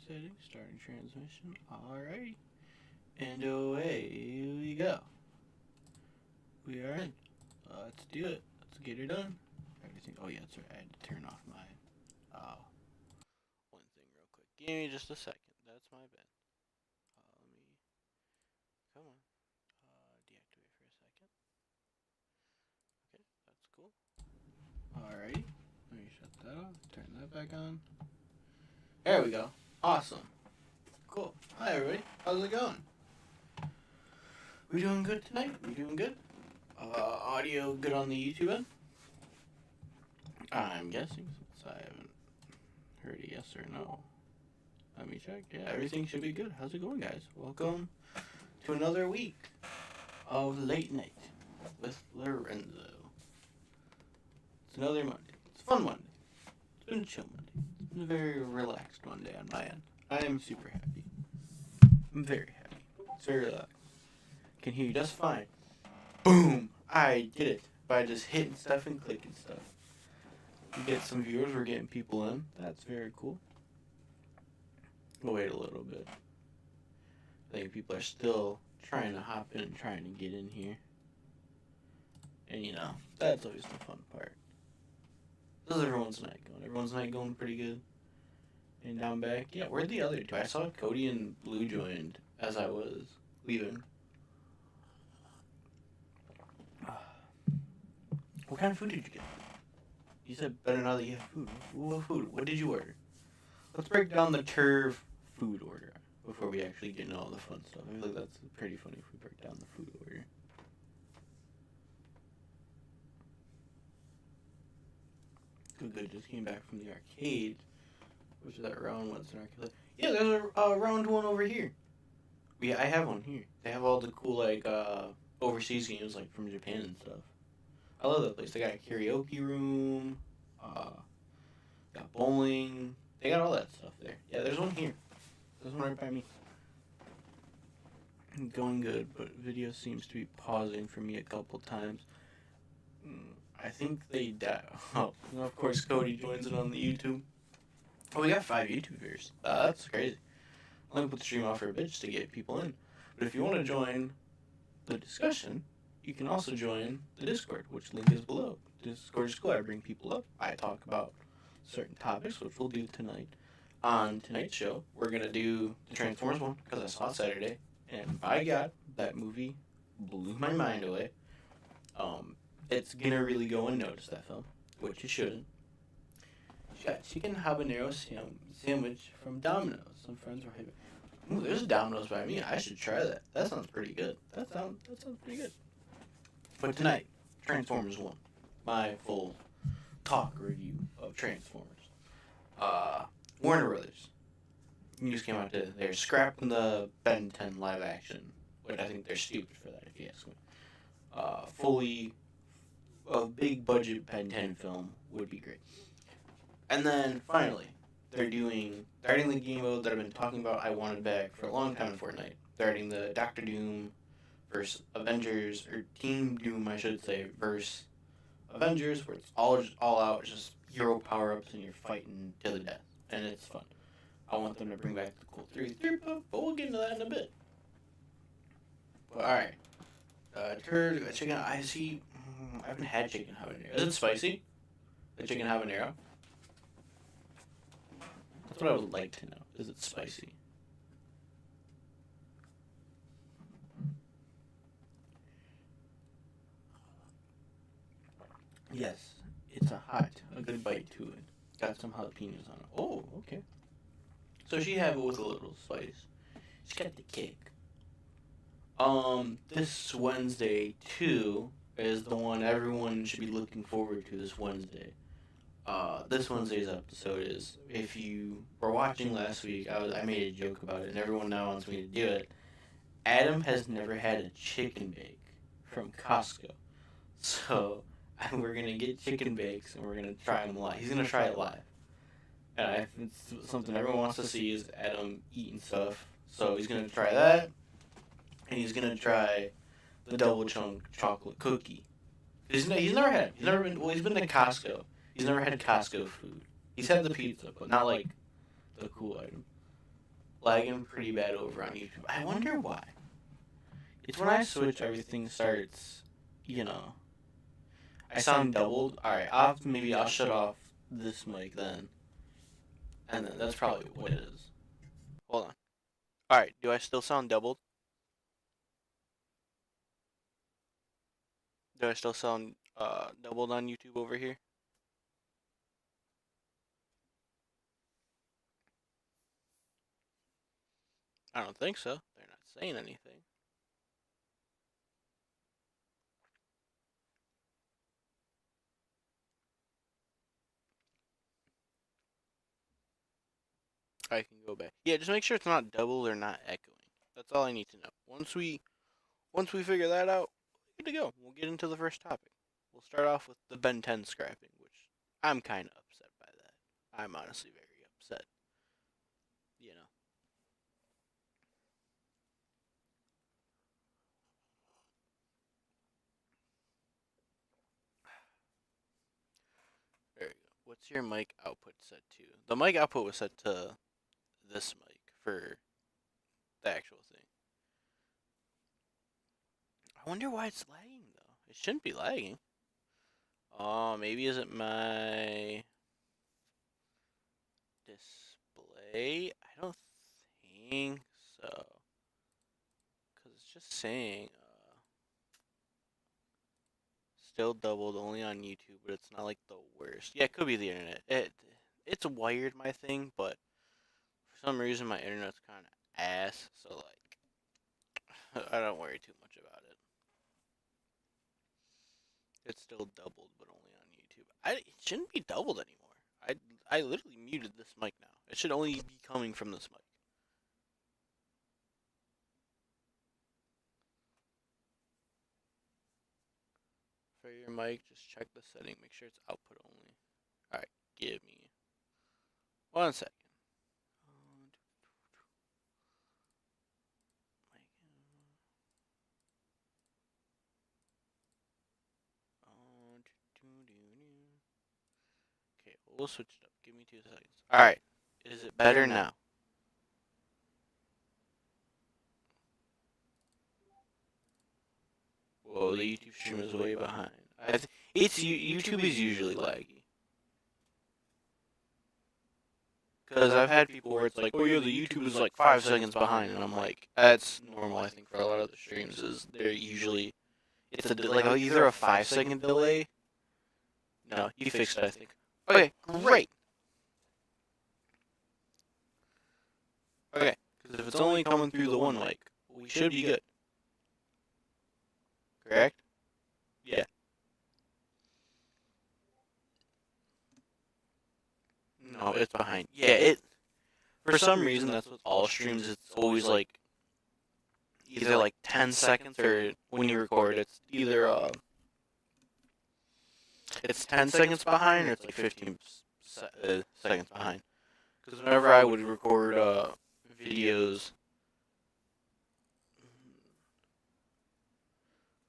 setting, starting transmission. Alrighty. And away we go. We are in. Let's do it. Let's get it done. Everything. Oh yeah, that's right. I had to turn off my one thing real quick. Give me just a second. That's my bad. Let me. Come on. Deactivate for a second. Okay, that's cool. Alrighty. Let me shut that off. Turn that back on. There we go. Awesome. Cool. Hi everybody. How's it going? We doing good tonight? We doing good? Audio good on the YouTube end? I'm guessing since I haven't heard a yes or no. Let me check. Yeah, everything should be good. How's it going, guys? Welcome to another week of Late Night with Lorenzo. It's another Monday. It's a fun Monday. It's been a chill Monday. It's been a very relaxed Monday on my end. I am super happy. I'm very happy. It's very relaxed. Can hear you just fine. Boom! I did it by just hitting stuff and clicking stuff. We get some viewers. We're getting people in. That's very cool. We'll wait a little bit. I think people are still trying to hop in and trying to get in here. And you know, that's always the fun part. How's everyone's night going? Everyone's night going pretty good. And down back. Yeah, where'd the other two? I saw Cody and Blue joined as I was leaving. What kind of food did you get? You said better now that you have food. What food? What did you order? Let's break down the Turv food order before we actually get into all the fun stuff. I feel like that's pretty funny if we break down the food order. Good. Just came back from the arcade. Which is that round one's an arcade? Yeah, there's a round one over here. I have one here. They have all the cool overseas games from Japan and stuff. I love that place. They got a karaoke room, got bowling. They got all that stuff there. Yeah, there's one here. There's one right by me. Going good, but video seems to be pausing for me a couple times. I think they died. Oh, and of course Cody joins it on the YouTube. Oh, we got 5 YouTube viewers. That's crazy. Let me put the stream off for a bit just to get people in. But if you want to join the discussion, you can also join the Discord, which link is below. Discord is cool. I bring people up. I talk about certain topics, which we'll do tonight. On tonight's show, we're going to do the Transformers one, because I saw it Saturday. And by God, that movie blew my mind away. It's going to really go unnoticed, that film, which it shouldn't. She got chicken habanero sandwich from Domino's. Some friends were having. Ooh, there's a Domino's by me. I should try that. That sounds pretty good. That sounds pretty good. But tonight, Transformers 1. My full talk review of Transformers. Warner Brothers. News came out that they're scrapping the Ben 10 live action. But I think they're stupid for that, if you ask me. Fully, a big budget Ben 10 film would be great. And then, finally, they're adding the game mode that I've been talking about I wanted back for a long time in Fortnite. They're adding the Dr. Doom versus Avengers, or Team Doom, I should say, versus Avengers, where it's all out, just hero power-ups, and you're fighting to the death. And it's fun. I want them to bring back the cool 3 but we'll get into that in a bit. But, alright. Chicken, I haven't had chicken habanero. Is it spicy? The chicken habanero? That's what I would like to know. Is it spicy? Yes, it's a good bite to it. Got some jalapenos on it. Oh, okay. So she had it with a little spice. She got the kick. This Wednesday, too, is the one everyone should be looking forward to this Wednesday. This Wednesday's episode is, if you were watching last week, I made a joke about it, and everyone now wants me to do it. Adam has never had a chicken bake from Costco. So, we're going to get chicken bakes, and we're going to try them live. He's going to try it live. And it's something everyone wants to see is Adam eating stuff. So, he's going to try that, and he's going to try the double chunk chocolate cookie. He's been to Costco. He's never had Costco food. He's had the pizza, but not the cool item. lagging pretty bad over on YouTube. I wonder why. It's when I switch, everything starts, you know, I sound doubled. Alright, maybe I'll shut off this mic then. And then that's probably what it is. Hold on. Alright, do I still sound doubled? Do I still sound doubled on YouTube over here? I don't think so. They're not saying anything. I can go back. Yeah, just make sure it's not doubled or not echoing. That's all I need to know. Once we figure that out, we're good to go. We'll get into the first topic. We'll start off with the Ben 10 scrapping, which I'm kind of upset by that. I'm honestly very upset. You know. There you go. What's your mic output set to? The mic output was set to this mic for the actual thing. I wonder why it's lagging though. It shouldn't be lagging. Oh, maybe is it my display? I don't think so. Cause it's just saying still doubled only on YouTube, but it's not like the worst. Yeah, it could be the internet. It's wired my thing, but for some reason my internet's kind of ass. So like, I don't worry too much about it. It's still doubled, but only on YouTube. It shouldn't be doubled anymore. I literally muted this mic now. It should only be coming from this mic. For your mic, just check the setting. Make sure it's output only. Alright, give me 1 second. Okay, we'll switch it up. Give me 2 seconds. Alright, is it better now? Whoa, the YouTube stream is way behind. YouTube is usually laggy. Because I've had people where it's like, oh yeah, the YouTube is like 5 seconds behind, and I'm like, that's normal. I think for a lot of the streams is they're usually like either a 5 second delay. No, you fixed it, I think. Okay, great. Okay, because if it's only coming through the one mic, we should be good. Correct? Yeah. No, it's behind. Yeah, for some reason that's with all streams. It's always like either like 10 seconds or when you record, it's either it's 10 seconds behind or it's like 15 seconds behind. Because whenever I would record videos,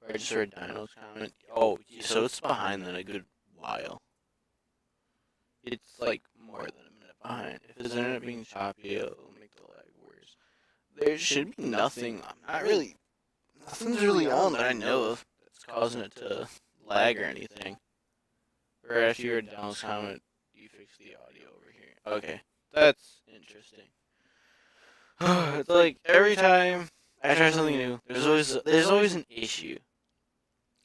I just read Dino's comment. Oh, so it's behind then a good while. It's like more than a minute behind. If his internet being choppy, it'll make the lag worse. There should be nothing. Nothing's really on that I know of that's causing it to lag or anything. Or after you read Dino's comment, you fix the audio over here. Okay, that's interesting. It's like every time I try something new, there's always an issue.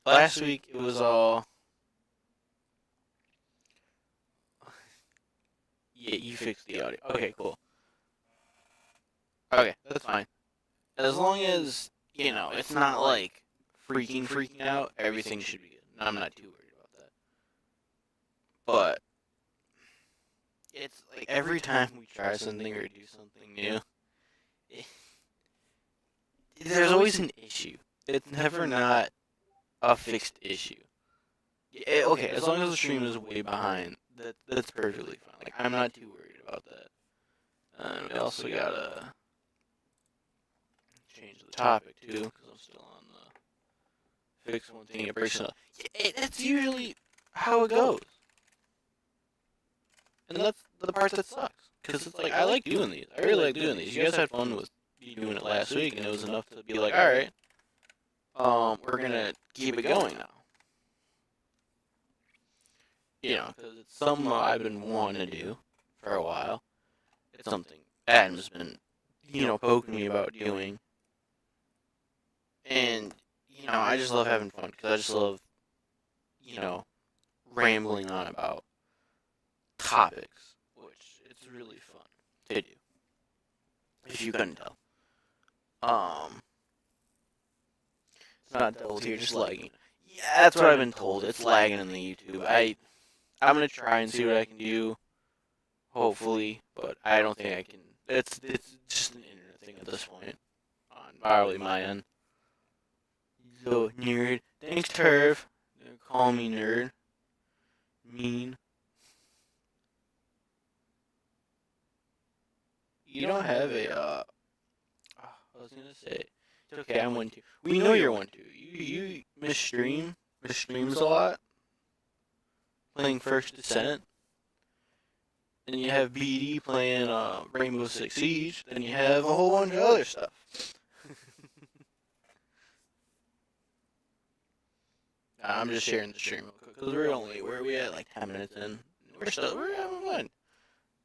Last week it was all yeah, you fixed the audio. Okay, cool. Okay, that's fine. As long as it's not like freaking out, everything should be good. I'm not too worried about that. But it's like every time we try something or do something new, there's always an issue. It's never not a fixed issue. Okay, as long as the stream is way behind, that's perfectly fine. Like I'm not too worried about that. And we also gotta change the topic too, because I'm still on the fix one thing, it breaks another. That's usually how it goes, and that's the part that sucks. because it's like I like doing these. I really like doing these. You guys had fun with me doing it last week, and it was enough to be like, all right, we're gonna keep it going now. You know, because it's something I've been wanting to do for a while. It's something Adam's been, poking me about doing. And, I just love having fun because I just love, rambling on about topics, which it's really fun to do. If you couldn't tell. It's not double here, just lagging. Yeah, that's what I've been told. It's lagging in the YouTube. I'm gonna try and see what I can do. Hopefully, but I don't think I can. It's just an internet thing at this point. On probably my end. So nerd. Thanks, Turf. Call me nerd. Mean. You don't have a. I was gonna say. It's okay. I'm 1-2. We know you're 1-2. You miss streams a lot. Playing First Descent. Then you have BD playing Rainbow Six Siege. Then you have a whole bunch of other stuff. I'm just sharing the stream real quick because where are we at, like 10 minutes in? We're having fun.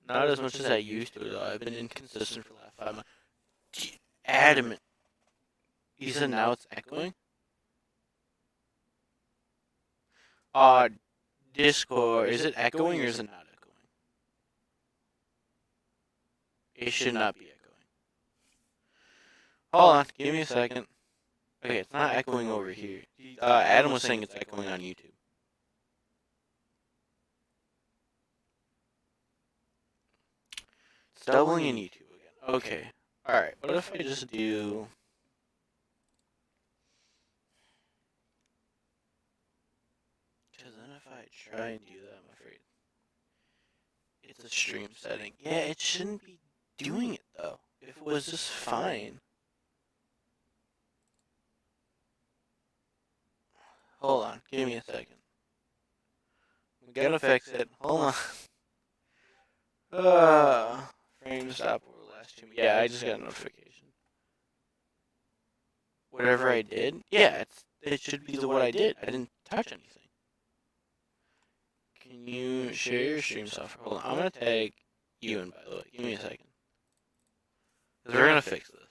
Not as much as I used to though. I've been inconsistent for the last 5 months. Adamant. You said now it's echoing? Discord, is it echoing or is it not echoing? It should not be echoing. Hold on, give me a second. Okay, it's not echoing over here. Adam was saying it's echoing on YouTube. It's doubling in YouTube again. Okay. Alright, what if I just do... Because then if I try and do that, I'm afraid it's a stream setting. Yeah, it shouldn't be doing it, though. If it was just fine. Hold on, give me a second. We gotta fix it. Hold on. Frame stop over the last 2 minutes. Yeah, I just got a notification. Whatever I did? Yeah, it should be what I did. I didn't touch anything. Can you share your stream software? Hold on, I'm gonna tag you in, by the way. Give me a second. Because we're gonna fix this.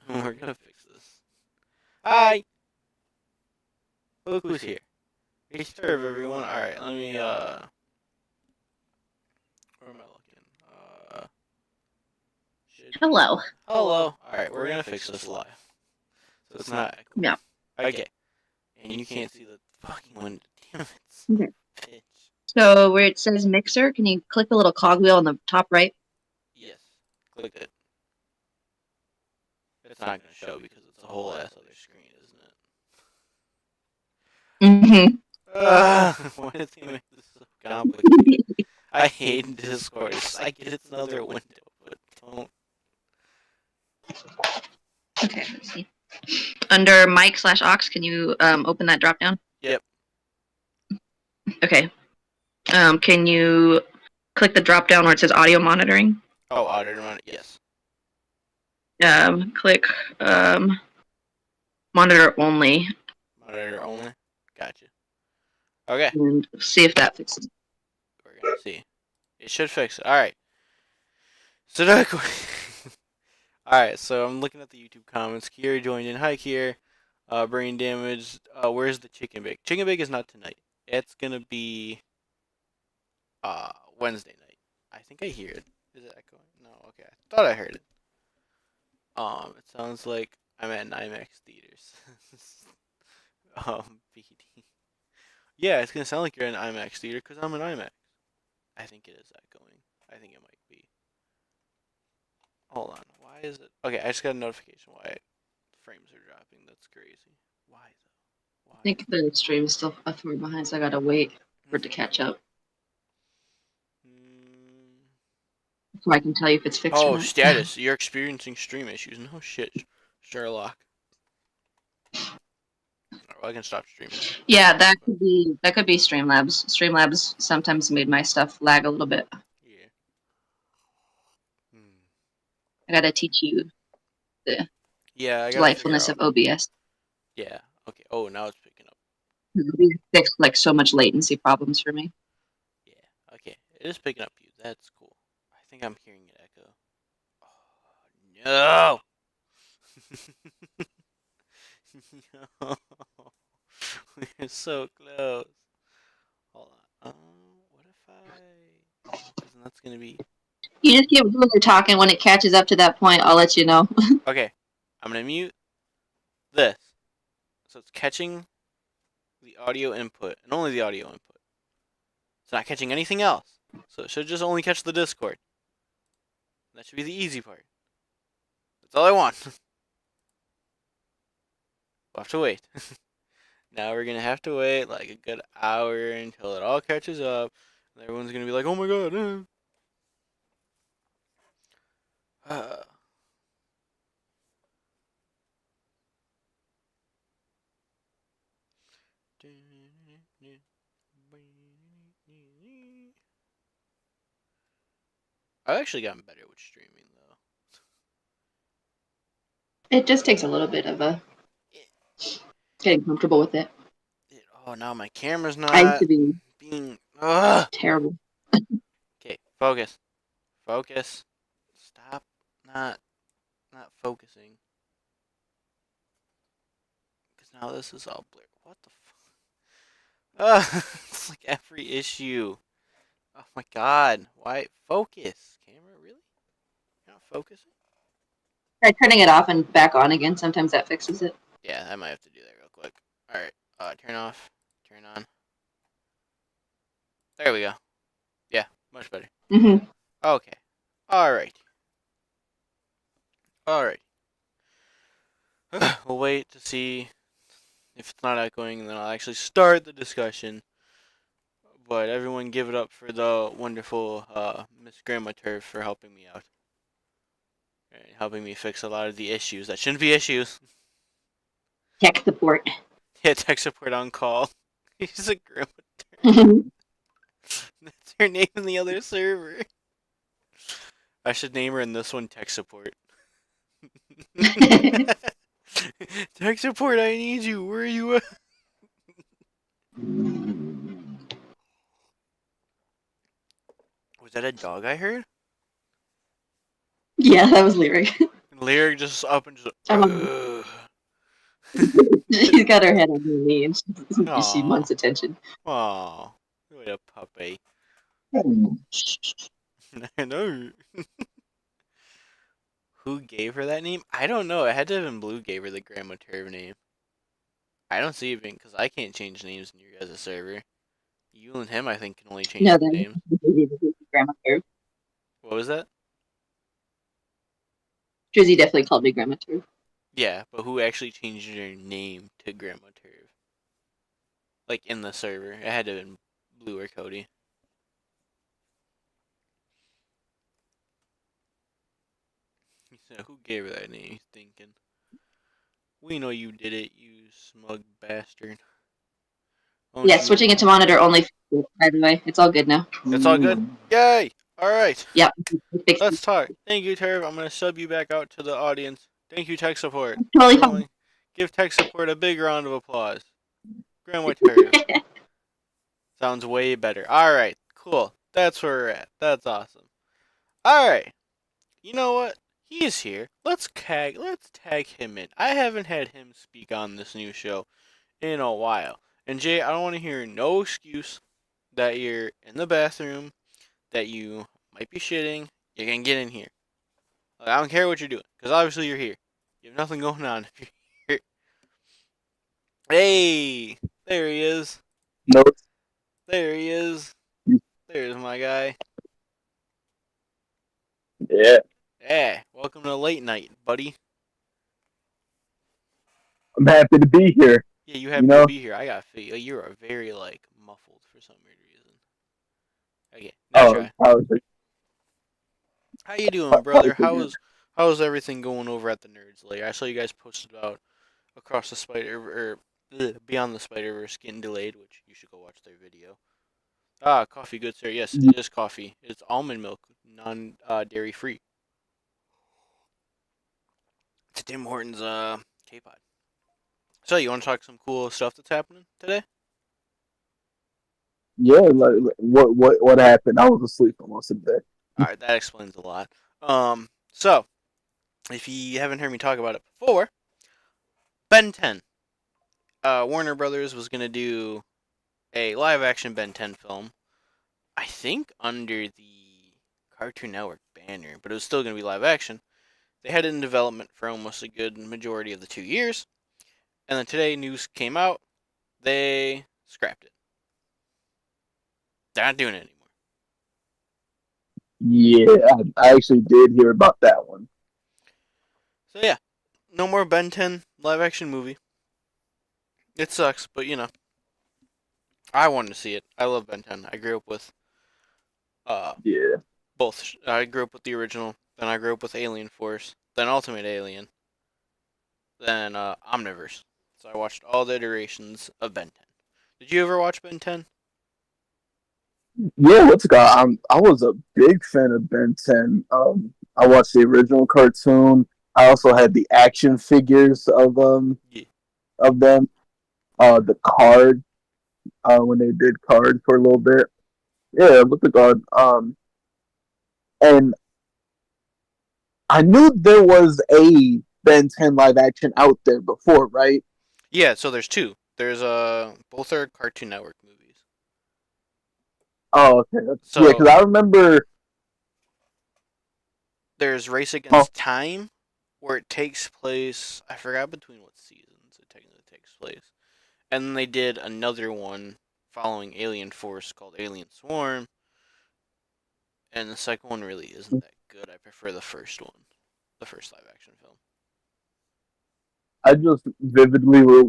We're gonna fix this. Hi! Look who's here. It's Turv, everyone. Alright, let me, where am I looking? Hello. Hello. Alright, we're gonna fix this live. So it's not echoing. Yeah. Okay. And you can't see the fucking window. Damn it. Okay. Bitch. So where it says mixer, can you click the little cogwheel on the top right? Yes. Click it. It's not gonna show because it's a whole ass other screen, isn't it? Mm-hmm. Why does he make this so complicated? I hate Discord. I get it's another window, but don't. Okay, let's see. Under mic/aux, can you open that drop down? Yep. Okay. Can you click the drop down where it says audio monitoring? Oh, audio monitor. Yes. Click monitor only. Monitor only. Gotcha. Okay. And see if that fixes it. We're gonna see. It should fix it. All right. So Alright, so I'm looking at the YouTube comments. Kier joined in. Hi, Kier. Brain damage. Where's the chicken bake? Chicken bake is not tonight. It's gonna be Wednesday night. I think I hear it. Is it echoing? No, okay. I thought I heard it. It sounds like I'm at an IMAX theaters. BD. Yeah, it's gonna sound like you're in an IMAX theater because I'm in IMAX. I think it is echoing. I think it might be. Hold on. Why is it? Okay, I just got a notification why frames are dropping. That's crazy. Why though? Why? I think the stream is still far behind, so I gotta wait for it to catch up. So I can tell you if it's fixed or not. Status. You're experiencing stream issues. No shit, Sherlock. Well, I can stop streaming. Yeah, that could be Streamlabs. Streamlabs sometimes made my stuff lag a little bit. Yeah. I gotta teach you the Yeah, I gotta figure delightfulness out. of OBS. Yeah. Okay. Oh, now it's picking up. It fixed like so much latency problems for me. Yeah. Okay. It is picking up you. That's cool. I think I'm hearing it echo. Oh, no. No. We're so close. Hold on. What if I? Because that's gonna be. You just keep when you're talking. When it catches up to that point, I'll let you know. Okay. I'm gonna mute this. So it's catching the audio input and only the audio input. It's not catching anything else. So it should just only catch the Discord. That should be the easy part. That's all I want. We'll have to wait. Now we're gonna have to wait like a good hour until it all catches up. And everyone's gonna be like, "Oh my god!" Uh, I've actually gotten better with streaming though. It just takes a little bit of a getting comfortable with it. Oh, now my camera's I used not to be being. Ugh. terrible. Okay, focus, focus. Stop, not focusing. Because now this is all blurred. What the fuck? It's like every issue. Oh my god. Why? Focus. Camera, really? You're not focusing? Try turning it off and back on again. Sometimes that fixes it. Yeah, I might have to do that real quick. Alright. Turn off. Turn on. There we go. Yeah, much better. Mm-hmm. Okay. Alright. Alright. We'll wait to see if it's not echoing, and then I'll actually start the discussion. But everyone give it up for the wonderful Miss Grandma Turf for helping me out. And helping me fix a lot of the issues that shouldn't be issues. Tech support. Yeah, tech support on call. She's a Grandma Mm-hmm. Turf. That's her name in the other server. I should name her in this one tech support. Tech support, I need you. Where are you at? Was that a dog I heard? Yeah, that was Lyric. Lyric just up and just. She's got her head on her knee and she Aww. wants attention. Aww. What a puppy. I know. Who gave her that name? I don't know. It had to have been Blue gave her the Grandma Turv name. I don't see it because I can't change names in your guys' server. You and him, I think, can only change No, the then names. Grandma Turf. What was that? Drizzy definitely called me Grandma Turf. Yeah, but who actually changed their name to Grandma Turv? Like in the server. It had to have been Blue or Cody. He said, who gave her that name? He's thinking. We know you did it, you smug bastard. Don't Yeah, you switching know? it to monitor only. By the way, it's all good now. It's all good? Yay! Alright. Yep. Let's talk. Thank you, Turv. I'm going to sub you back out to the audience. Thank you, tech support. Totally fine. Everyone, give tech support a big round of applause. Grandma Turv. Sounds way better. Alright, cool. That's where we're at. That's awesome. Alright. You know what? He is here. Let's tag him in. I haven't had him speak on this new show in a while. And Jay, I don't want to hear no excuse that you're in the bathroom, that you might be shitting. You can get in here. Like, I don't care what you're doing, because obviously you're here. You have nothing going on if you're here. Hey! There he is. No. There he is. There's my guy. Yeah, Yeah, welcome to late night, buddy. I'm happy to be here. Yeah, you happy You know? to be here. I got feel you are very like muffled for some weird reason. Okay, now try. How you doing, brother? How's everything going over at the Nerds layer? I saw you guys posted about Across the Spider or Beyond the Spider-Verse getting delayed, which you should go watch their video. Ah, coffee, good sir. Yes, it is coffee. It's almond milk, non dairy free. Tim Hortons K-Pod. So you want to talk some cool stuff that's happening today? Yeah, like what happened? I was asleep for most of the day. All right, that explains a lot. So if you haven't heard me talk about it before, Ben 10. Warner Brothers was gonna do a live-action Ben 10 film. I think under the Cartoon Network banner, but it was still gonna be live action. They had it in development for almost a good majority of the 2 years, and then today news came out. They scrapped it. They're not doing it anymore. Yeah, I actually did hear about that one. So yeah, no more Ben 10 live action movie. It sucks, but I wanted to see it. I love Ben 10. I grew up with uh Yeah, both. I grew up with the original, then I grew up with Alien Force, then Ultimate Alien, then Omniverse. So I watched all the iterations of Ben 10. Did you ever watch Ben 10? yeah. What's it called? I was a big fan of Ben 10. I watched the original cartoon. I also had the action figures Yeah. of them. The card when they did cards for a little bit. Yeah, what's it called? And I knew there was a Ben 10 live action out there before, right? Yeah, so there's two. There's both are Cartoon Network movies. Oh, okay. Yeah, So because I remember. there's Race Oh, Against Time, where it takes place. I forgot between what seasons it technically takes place. And then they did another one following Alien Force called Alien Swarm, and the second one really isn't that good. I prefer the first one, the first live action film. I just vividly were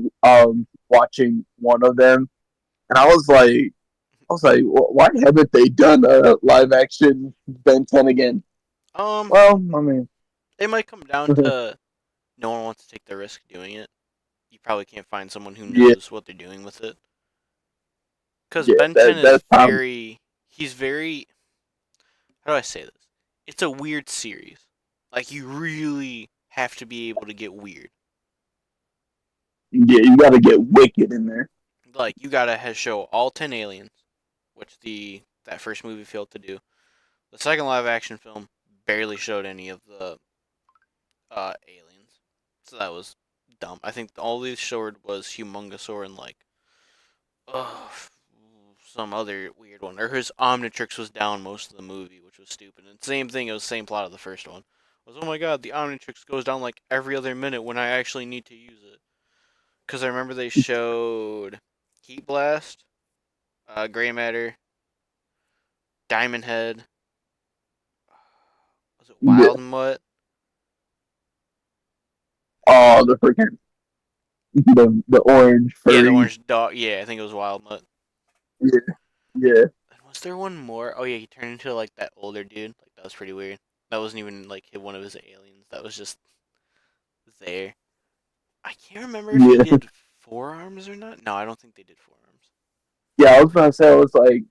watching one of them, and why haven't they done a live action Ben 10 again? Um, Well, I mean, it might come down to no one wants to take the risk doing it. You probably can't find someone who yeah, knows what they're doing with it. Because yeah, Ben 10 is that's probably very. He's very. How do I say this? It's a weird series. Like, you really have to be able to get weird. yeah. You got to get wicked in there. Like, you gotta show all 10 aliens, which that first movie failed to do. The second live action film barely showed any of the aliens. So that was dumb. I think all they showed was Humongosaur and, like, oh, some other weird one. Or his Omnitrix was down most of the movie, which was stupid. And same thing, it was the same plot of the first one. Was, oh my god, the Omnitrix goes down like every other minute when I actually need to use it. Because I remember they showed Heat Blast, Gray Matter, Diamond Head, was it Yeah. Wild Mutt? Oh, the freaking the orange Yeah, the furry. orange dog. Yeah, I think it was Wild Mutt. Yeah, yeah, And was there one more? Oh yeah, he turned into like that older dude. Like that was pretty weird. That wasn't even like one of his aliens. That was just there. I can't remember if he yeah. did forearms or not. No, I don't think they did forearms. Yeah, I was gonna say, I was like,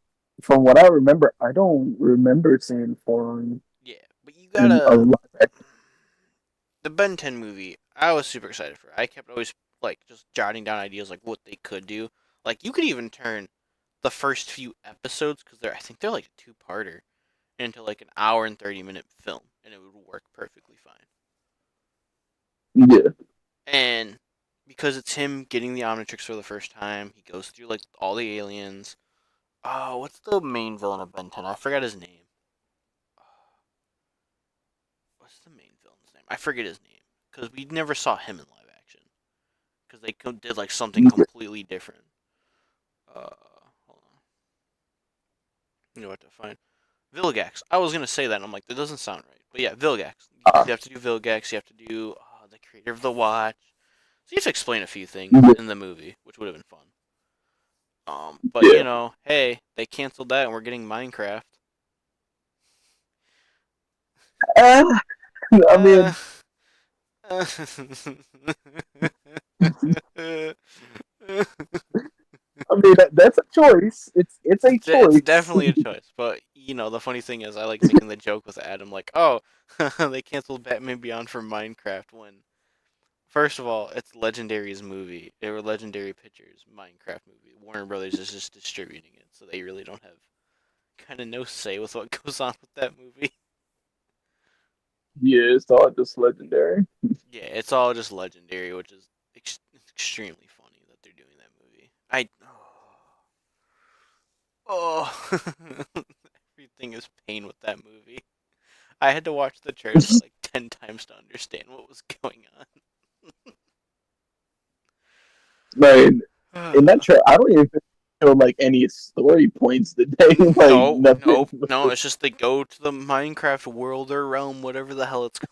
from what I remember, I don't remember seeing foreign Yeah, but you in a gotta live action. the Ben 10 movie. I was super excited for it. I kept always like just jotting down ideas like what they could do. Like you could even turn the first few episodes because I think they're like a two-parter into like an hour and 30-minute film, and it would work perfectly fine. Yeah, And because it's him getting the Omnitrix for the first time, he goes through like all the aliens. Oh, what's the main villain of Ben 10? I forgot his name. What's the main villain's name? I forget his name because we never saw him in live action because they did like something yeah. completely different. Hold on, you know what to find. Vilgax. I was gonna say that, and I'm like, that doesn't sound right. But yeah, Vilgax. Uh, You have to do Vilgax. You have to do the creator of the watch. So you have to explain a few things yeah, in the movie, which would have been fun. But yeah. hey, they canceled that, and we're getting Minecraft. Uh, I Uh, mean, that's a choice. It's a it's choice. definitely a choice, but the funny thing is, I like making the joke with Adam, like, oh, they canceled Batman Beyond for Minecraft when First of all, it's Legendary's movie. They were Legendary Pictures Minecraft movie. Warner Brothers is just distributing it, so they really don't have kind of no say with what goes on with that movie. Yeah, it's all just legendary. Yeah, it's all just Legendary, which is extremely funny that they're doing that movie. Everything is pain with that movie. I had to watch the trailer like 10 times to understand what was going Like in that on. trailer, I don't even feel like any story points today. Like No, nothing. no, it's just they go to the Minecraft world or realm, whatever the hell it's called.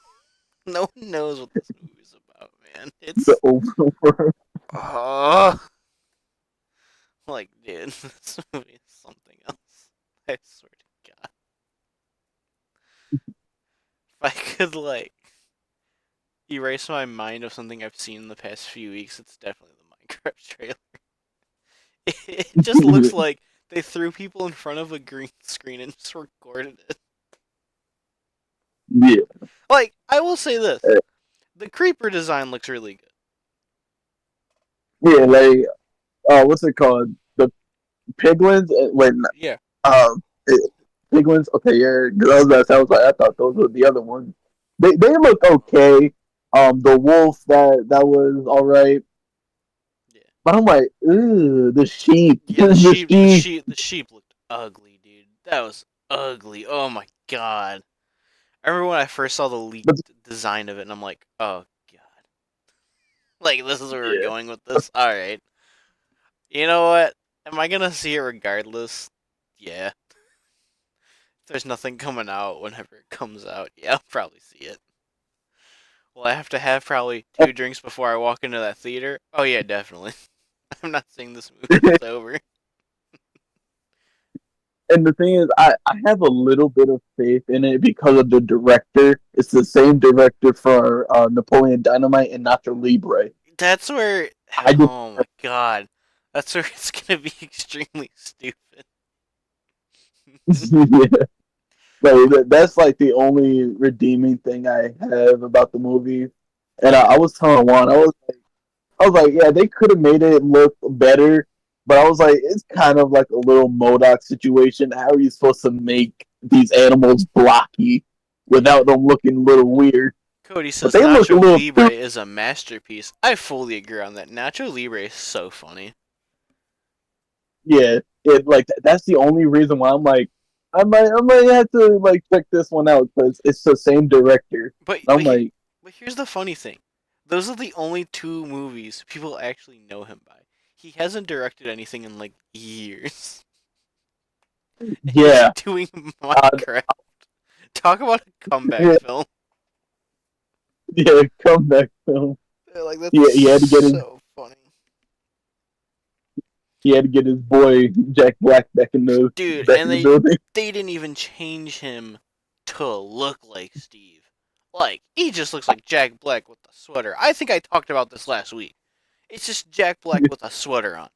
No one knows what this movie's about, man. The It's overworld. uh like dude, this movie is something else. I swear to God. If I could like erase my mind of something I've seen in the past few weeks, it's definitely the Minecraft trailer. It just looks like they threw people in front of a green screen and just recorded it. Yeah. Like, I will say this. The creeper design looks really good. Yeah, like what's it called? The piglins. Yeah. Um, piglins. Okay, yeah. Those that sounds like I thought those were the other ones. They look okay. The wolf that was all right. Yeah. But I'm like, ooh, the sheep. Yeah, the sheep. the sheep looked ugly, dude. That was ugly. Oh my god. I remember when I first saw the leaked But design of it, and I'm like, oh god. Like, this is where we're yeah, going with this? Alright. You know what? Am I gonna see it regardless? Yeah. If there's nothing coming out whenever it comes out, yeah, I'll probably see it. Will I have to have probably 2 drinks before I walk into that theater? Oh yeah, definitely. I'm not seeing this movie. It's over. and the thing is, I have a little bit of faith in it because of the director. It's the same director for Napoleon Dynamite and Nacho Libre. That's where. I just Oh my god. That's where it's gonna be extremely stupid. yeah, like that's like the only redeeming thing I have about the movie. And Yeah. I was telling Juan, I was like, yeah, they could have made it look better, but I was like, it's kind of like a little Modoc situation. How are you supposed to make these animals blocky without them looking a little weird? Cody But says they look a Nacho little Libre is a masterpiece. I fully agree on that. Nacho Libre is so funny. yeah. It like that's the only reason why I'm like, I might have to like check this one out because it's the same director. But And I'm but he, like, but here's the funny thing. Those are the only 2 movies people actually know him by. He hasn't directed anything in like years. He's yeah, doing uh, Minecraft. Talk about a comeback yeah, film. yeah, comeback film. Like Yeah, that's so funny. he had to get his boy Jack Black Dude, back and in the they building. they didn't even change him to look like Steve. Like, he just looks like Jack Black with a sweater. I think I talked about this last week. It's just Jack Black with a sweater on.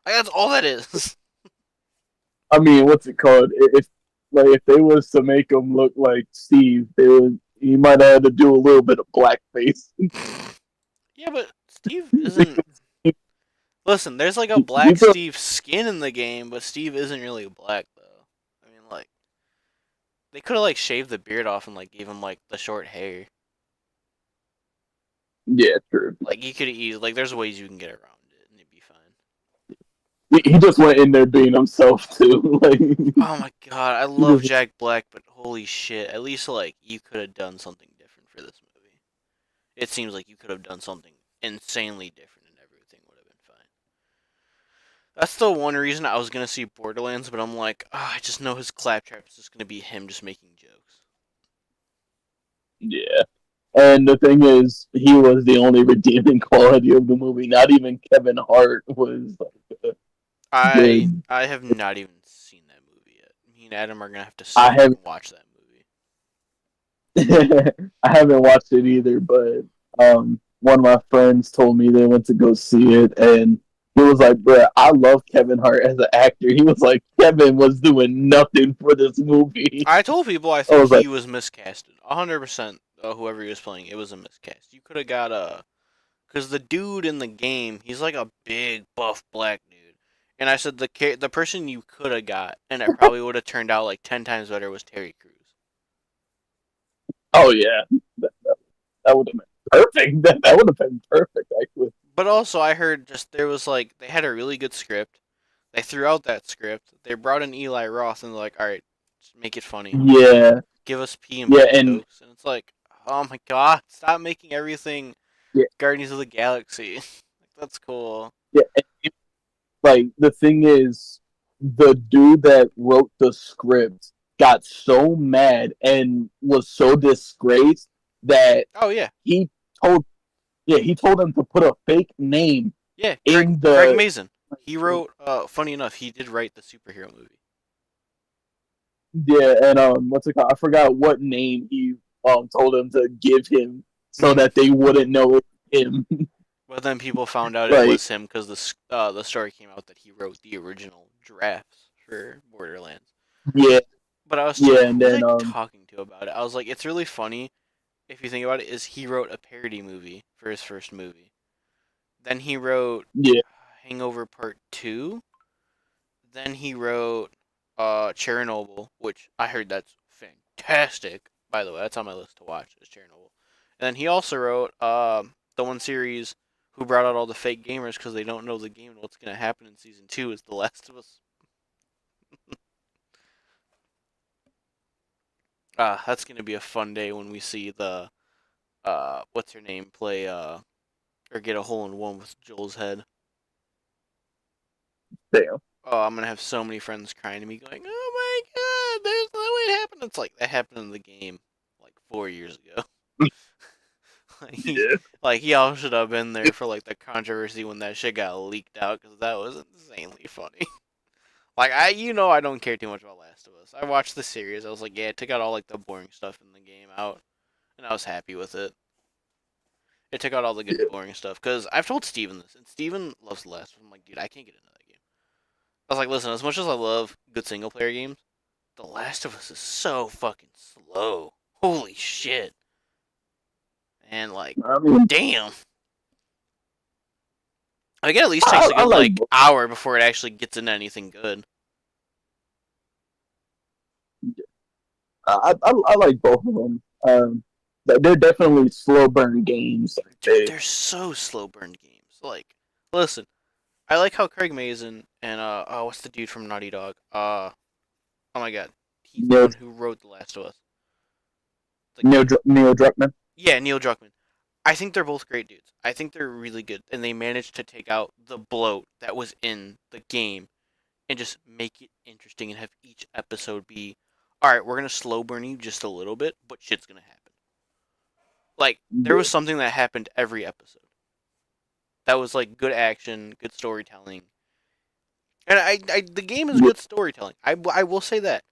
Like, that's all that is. I mean, what's it called? If they was to make him look like Steve, they would. He might have had to do a little bit of blackface. Yeah, but Steve isn't. Listen, there's like a You black feel, Steve skin in the game, but Steve isn't really black though. I mean, like, they could have like shaved the beard off and like gave him like the short hair. yeah, true. Like, you could easily like. There's ways you can get around it, and it'd be fine. He just went in there being himself too. Like Oh my god, I love Jack Black, but holy shit! At least like you could have done something different for this movie. It seems like you could have done something insanely different, and everything would have been fine. That's the one reason I was gonna see Borderlands, but I'm like, I just know his claptrap is just gonna be him just making jokes. yeah. And the thing is, he was the only redeeming quality of the movie. Not even Kevin Hart was like good. I have not even seen that movie yet. Me and Adam are gonna have to sit I down have and watch that movie. I haven't watched it either, but one of my friends told me they went to go see it, and he was like, "Bruh, I love Kevin Hart as an actor." He was like, "Kevin was doing nothing for this movie." I told people I I think was like, he was miscasted. 100%. Whoever he was playing, it was a miscast. You could have got a Because the dude in the game, he's like a big, buff, black dude. And I said the person you could have got, and it probably would have turned out like 10 times better, was Terry Crews. Oh yeah, that would have been perfect. That would have been perfect actually. But also, I heard just there was like, they had a really good script. They threw out that script. They brought in Eli Roth, and they're like, alright, just make it funny. Yeah, Give us pee and yeah, poop and jokes. And it's like, oh my god, stop making everything yeah, Guardians of the Galaxy. That's cool. yeah. And, like the thing is, the dude that wrote the script got so mad and was so disgraced that Oh yeah, he told he told them to put a fake name yeah. in Craig the Mazin. He wrote. Funny enough, he did write the superhero movie. yeah, and what's it called? I forgot what name he told them to give him so that they wouldn't know it was him. But then people found out it Like was him because the story came out that he wrote the original drafts for Borderlands. yeah, But I was yeah, and who was then I talking to about it? I was like, it's really funny if you think about it. Is he wrote a parody movie for his first movie? Then he wrote yeah, Hangover Part 2. Then he wrote Chernobyl, which I heard that's fantastic. By the way, that's on my list to watch, is Chernobyl. And then he also wrote the one series who brought out all the fake gamers because they don't know the game and what's going to happen in season 2 is The Last of Us. That's going to be a fun day when we see the what's her name play or get a hole in one with Joel's head. damn. Oh, I'm gonna have so many friends crying to me, going, "Oh my god, there's no way it happened." It's like that happened in the game like 4 years ago. Yeah. Like he all should have been there for like the controversy when that shit got leaked out because that was insanely funny. Like I don't care too much about Last of Us. I watched the series. I was like, yeah, it took out all like the boring stuff in the game out, and I was happy with it. It took out all the good boring stuff because I've told Steven this, and Steven loves The Last of Us. I'm like, dude, I can't get into that game. I was like, listen, as much as I love good single player games, The Last of Us is so fucking slow. Holy shit. And like, I mean, damn. Like it at least takes a good like hour before it actually gets into anything good. I like both of them. They're definitely slow burn games. Dude, they're so slow burned games. Like, listen, I like how Craig Mazin and what's the dude from Naughty Dog? Oh my god, he's the one who wrote The Last of Us. Neil Druckmann. Yeah, Neil Druckmann. I think they're both great dudes. I think they're really good, and they managed to take out the bloat that was in the game and just make it interesting and have each episode be, all right, we're gonna slow burn you just a little bit, but shit's gonna happen. Like there was something that happened every episode. That was like good action, good storytelling, and the game is good storytelling. I will say that,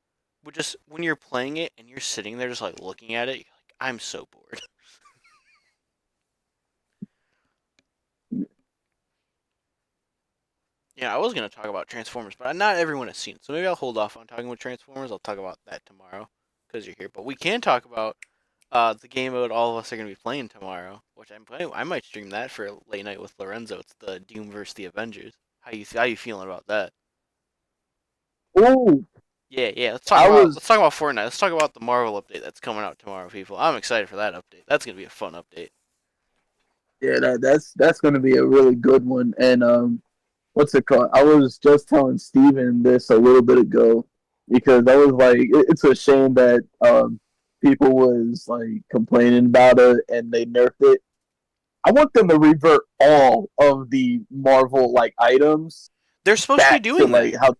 but just when you're playing it and you're sitting there just like looking at it, you're like, I'm so bored. Yeah, I was gonna talk about Transformers, but not everyone has seen it, so maybe I'll hold off on talking about Transformers. I'll talk about that tomorrow because you're here. But we can talk about the game mode all of us are gonna be playing tomorrow, which I'm playing. I might stream that for a late night with Lorenzo. It's the Doom vs the Avengers. How you feeling about that? Ooh, Yeah. Let's talk about Fortnite. Let's talk about the Marvel update that's coming out tomorrow, people. I'm excited for that update. That's gonna be a fun update. yeah, that's going to be a really good one. And what's it called? I was just telling Steven this a little bit ago because I was like, it's a shame that people was like complaining about it and they nerfed it. I want them to revert all of the Marvel like items. They're supposed to be doing like that. how.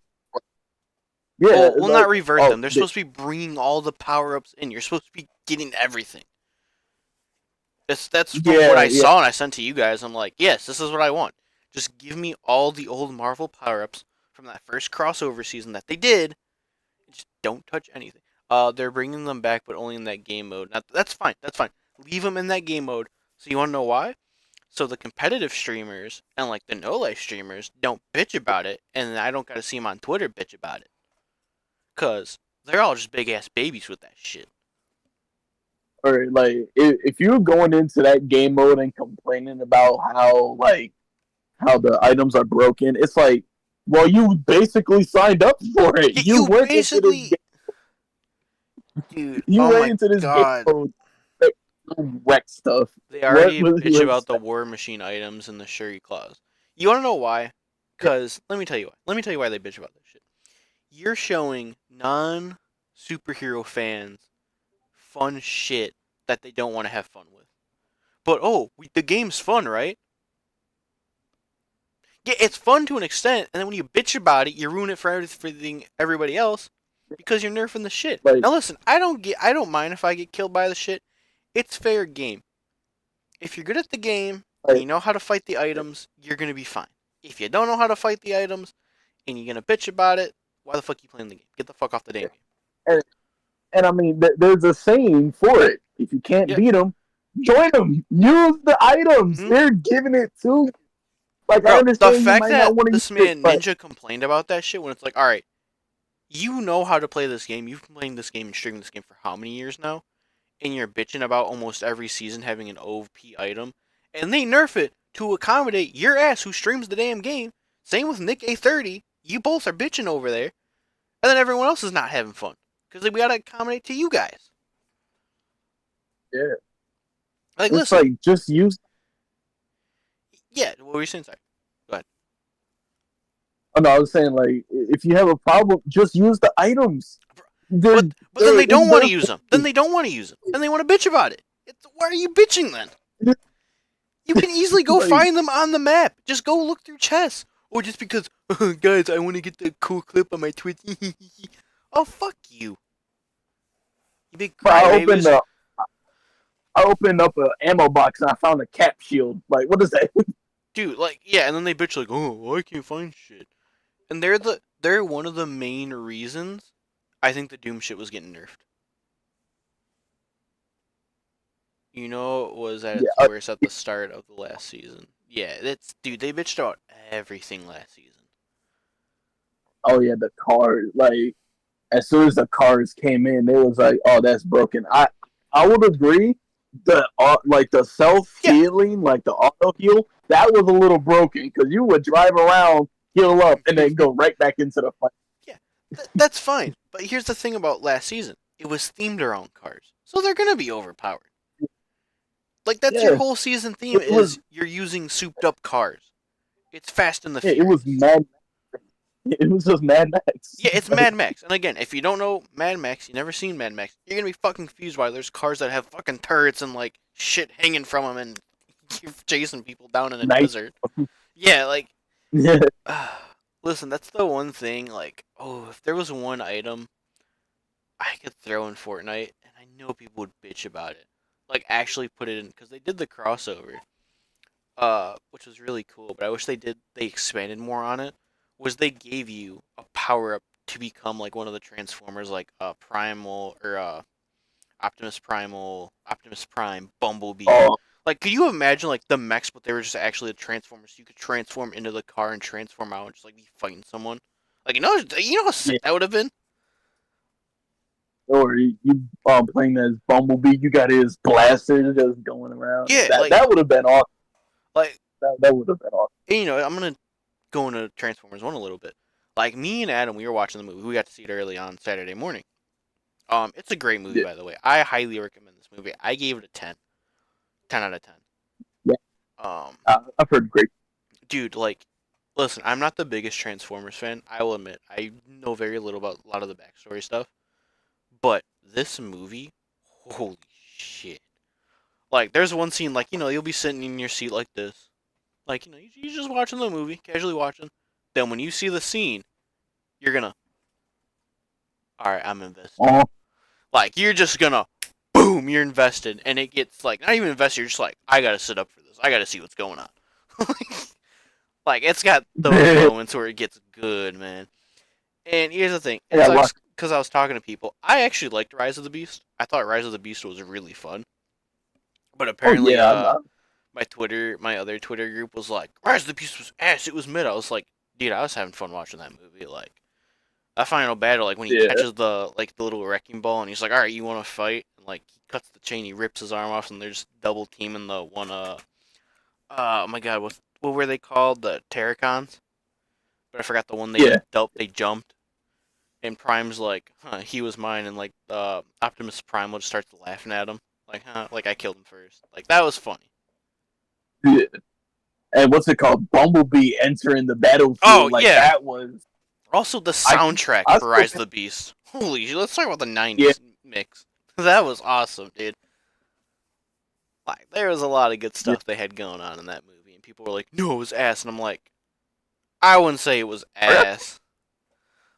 Yeah, we'll not revert them. They're supposed to be bringing all the power ups in. You're supposed to be getting everything. That's what I saw and I sent to you guys. I'm like, yes, this is what I want. Just give me all the old Marvel power-ups from that first crossover season that they did. Just don't touch anything. They're bringing them back, but only in that game mode. Now, that's fine. That's fine. Leave them in that game mode. So you want to know why? So the competitive streamers and like the no-life streamers don't bitch about it, and I don't got to see them on Twitter bitch about it. Because they're all just big-ass babies with that shit. or like if you're going into that game mode and complaining about how the items are broken, it's like, well, you basically signed up for it. Yeah, You you went into this basically, dude. you Oh went my into this game god, mode wreck stuff. they What already was bitch you about the expect? war machine items and the Shuri claws. You want to know why? Cause let me tell you why. Let me tell you why they bitch about this shit. You're showing non superhero fans fun shit that they don't want to have fun with. But the game's fun, right? Yeah, it's fun to an extent, and then when you bitch about it, you ruin it for everything, everybody else, because you're nerfing the shit. Like Now listen, I don't mind if I get killed by the shit. It's fair game. If you're good at the game and like you know how to fight the items, you're gonna be fine. If you don't know how to fight the items and you're gonna bitch about it, why the fuck you playing the game? Get the fuck off the damn game. and, and I mean, there's a saying for it. If you can't Yeah. beat them, join them. Use the items. Mm-hmm. They're giving it to you. Like I Bro, the understand you fact might not that want to this use it, man but Ninja complained about that shit when it's like, alright, you know how to play this game. You've been playing this game and streaming this game for how many years now? And you're bitching about almost every season having an OP item. And they nerf it to accommodate your ass who streams the damn game. Same with Nick A30. You both are bitching over there. And then everyone else is not having fun. Because we gotta accommodate to you guys. yeah, Like, it's listen. like just use. Yeah, what were you saying? Sorry. Go ahead. Oh no, I was saying like if you have a problem, just use the items. But then they don't It's want to there use for them. Then they don't want to use them. And they want to bitch about it. Why are you bitching then? You can easily go Like- find them on the map. Just go look through chests. Or just because, guys, I want to get the cool clip on my Twitch. Oh, fuck you. You big But crybabies. I opened up an ammo box and I found a cap shield. Like, what is that? Dude, like, yeah, and then they bitch like, oh, I can't find shit. And they're one of the main reasons I think the Doom shit was getting nerfed. You know, it was at Yeah, its worst at the start of the last season. Yeah, dude, they bitched about everything last season. oh yeah, the cars. Like, as soon as the cars came in, they was like, "Oh, that's broken." I would agree. The self healing, like the auto heal, that was a little broken because you would drive around, heal up, and then go right back into the fight. Yeah, that's fine. But here's the thing about last season: it was themed around cars, so they're gonna be overpowered. Like that's your Yeah. whole season theme It was- you're using souped up cars. It's Fast and the Yeah, Furious. it was Mad. It was just Mad Max. Yeah, it's Mad Max. And again, if you don't know Mad Max, you never seen Mad Max, you're gonna be fucking confused why there's cars that have fucking turrets and like shit hanging from them, and you're chasing people down in a desert. Yeah, like, Yeah. listen, that's the one thing. Like, if there was one item I could throw in Fortnite, and I know people would bitch about it, like actually put it in because they did the crossover, which was really cool. But I wish they expanded more on it. Was they gave you a power up to become like one of the Transformers, like Primal or Optimus Prime, Bumblebee. Oh, Like, could you imagine like the mechs, but they were just actually the Transformers? So you could transform into the car and transform out, and just like be fighting someone. Like, you know how sick that would have been. or you playing as Bumblebee, you got his blaster just going around. Yeah, that would have been awesome. Like, That would have been awesome. and, I'm gonna go into Transformers 1 a little bit. Like, me and Adam, we were watching the movie. We got to see it early on Saturday morning. It's a great movie, by the way. I highly recommend this movie. I gave it a 10. 10 out of 10. Yeah. I've heard great. Dude, like, listen, I'm not the biggest Transformers fan. I will admit, I know very little about a lot of the backstory stuff. But this movie, holy shit. Like, there's one scene, like, you'll be sitting in your seat like this. Like, you're just watching the movie, casually watching. Then when you see the scene, you're gonna, alright, I'm invested. Oh, Like, you're just gonna, boom, you're invested. And it gets, like, not even invested, you're just like, I gotta sit up for this. I gotta see what's going on. Like, it's got those moments where it gets good, man. And here's the thing. It sucks because I was talking to people. I actually liked Rise of the Beast. I thought Rise of the Beast was really fun. But apparently, my other Twitter group was like, Rise of the Beast was ass. It was mid. I was like, dude, I was having fun watching that movie. Like, That final battle, like when he Yeah. catches the little wrecking ball, and he's like, "All right, you want to fight?" And like he cuts the chain, he rips his arm off, and they're just double teaming the one. Oh my God, what were they called? The Terracons? But I forgot the one Yeah. they jumped. And Prime's like, "Huh, he was mine," and like Optimus Prime just starts laughing at him, like, "Huh, like I killed him first." Like that was funny. Yeah. And what's it called? Bumblebee entering the Oh battlefield. Like yeah. that was. Also, the I soundtrack I for still Rise of the Beast. Holy shit! Let's talk about the yeah. '90s mix. That was awesome, dude. Like there was a lot of good Yeah. stuff they had going on in that movie, and people were like, "No, it was ass," and I'm like, I wouldn't say it was ass.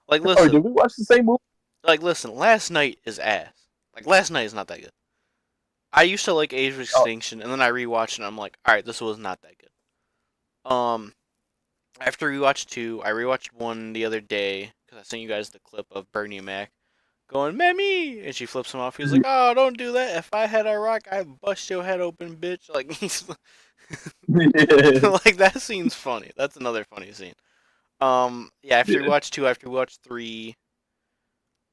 Like Or listen, did we watch the same movie? Last Night is ass. Like Last Night is not that good. I used to like Age of Oh, Extinction, and then I rewatched it, and I'm like, all right, this was not that good. After rewatch two, I rewatched one the other day because I sent you guys the clip of Bernie Mac going, "Mammy," and she flips him off. He's like, "Oh, don't do that. If I had a rock, I'd bust your head open, bitch." Like he's yeah. like that scene's funny. That's another funny scene. Yeah. After we Yeah. watch two, after we watch three,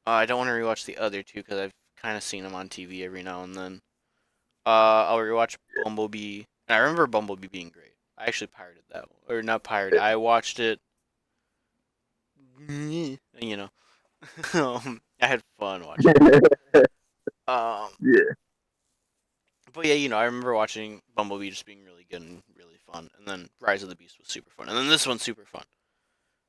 I don't want to rewatch the other two because I've kind of seen them on TV every now and then. I'll rewatch Bumblebee. And I remember Bumblebee being great. I actually pirated that one. Or not pirated. I watched it. You know. I had fun watching it. Um, Yeah. but yeah, I remember watching Bumblebee just being really good and really fun. And then Rise of the Beast was super fun. And then this one's super fun.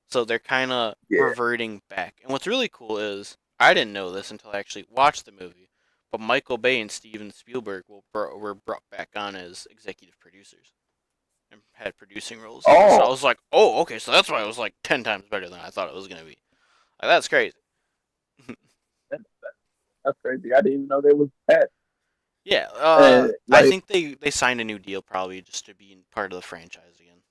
So they're kind of Yeah. reverting back. And what's really cool is, I didn't know this until I actually watched the movie, but Michael Bay and Steven Spielberg were brought back on as executive producers and had producing roles in this. So I Oh, was like, oh, okay, so that's why it was like 10 times better than I thought it was going to be. Like, that's crazy. that, that's crazy. I didn't even know there was that. Yeah, I Like, think they signed a new deal probably just to be part of the franchise again.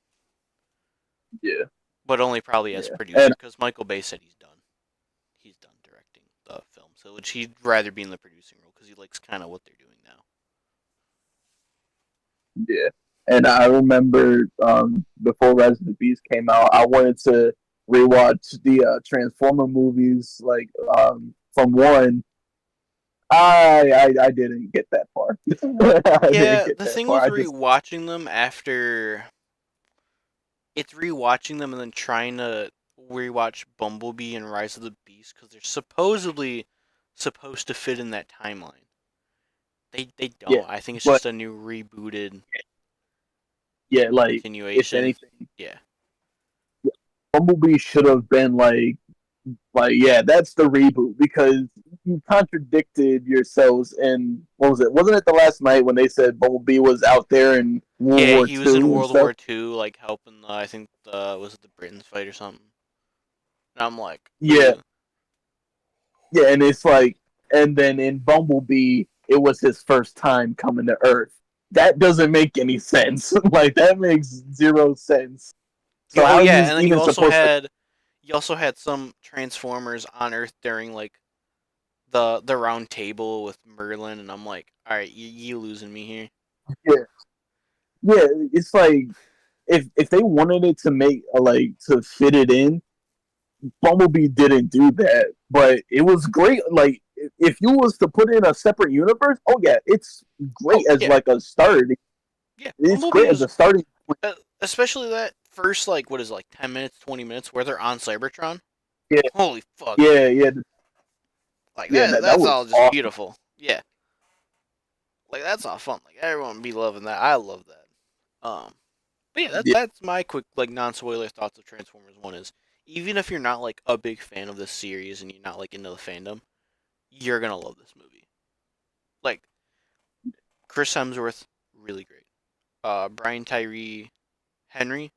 yeah, But only probably as yeah, producer, and because Michael Bay said he's done. He's done directing the film, so which he'd rather be in the producing role because he likes kind of what they're doing now. yeah, and I remember before Rise of the Beast came out, I wanted to rewatch the Transformer movies, like from one. I didn't get that far. I didn't Yeah, get the that thing far. with I just rewatching them after it's rewatching them and then trying to rewatch Bumblebee and Rise of the Beast because they're supposedly supposed to fit in that timeline. They yeah, don't. I think it's but just a new rebooted yeah, like if continuation. anything, Yeah. Bumblebee should have been like yeah, that's the reboot because you contradicted yourselves. And what was it? Wasn't it the last night when they said Bumblebee was out there in World Yeah, War he was in Two and World stuff? War II, like helping I think was it the Britons fight or something. And I'm like, Yeah, ugh. yeah, and it's like, and then in Bumblebee, it was his first time coming to Earth. That doesn't make any sense. Like that makes zero sense. So Oh how is yeah, this and then even supposed to? you also had some Transformers on Earth during like the round table with Merlin, and I'm like, all right, you losing me here. Yeah, yeah. It's like if they wanted it to make like to fit it in, Bumblebee didn't do that, but it was great. Like if you was to put in a separate universe, oh yeah, it's Oh great as yeah, like a start. yeah. It's Bumblebee great as is a starting point. especially that first like what is it, like 10 minutes, 20 minutes where they're on Cybertron. Yeah, Holy fuck, yeah, yeah, like yeah. That that's was all just awesome. beautiful. Yeah, like that's all fun. Like everyone be loving that. I love that. But yeah, Yeah, that's my quick like non-spoiler thoughts of Transformers One is even if you're not like a big fan of this series and you're not like into the fandom, you're gonna love this movie. Like Chris Hemsworth, really great. Brian Tyree Henry,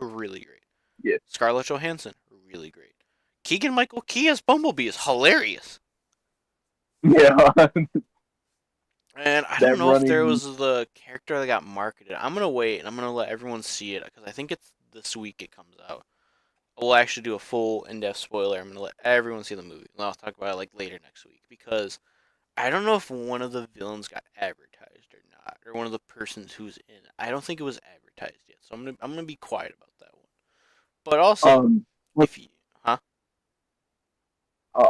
really great. yeah, Scarlett Johansson, really great. Keegan Michael Key as Bumblebee is hilarious. yeah. And I don't That know if there running. was the character that got marketed. I'm gonna wait and I'm gonna let everyone see it because I think it's this week it comes out. We'll actually do a full in-depth spoiler. I'm gonna let everyone see the movie, and I'll talk about it like later next week because I don't know if one of the villains got advertised or not, or one of the persons who's in it. I don't think it was advertised yet, so I'm gonna be quiet about that one. But also, Um, if you, huh?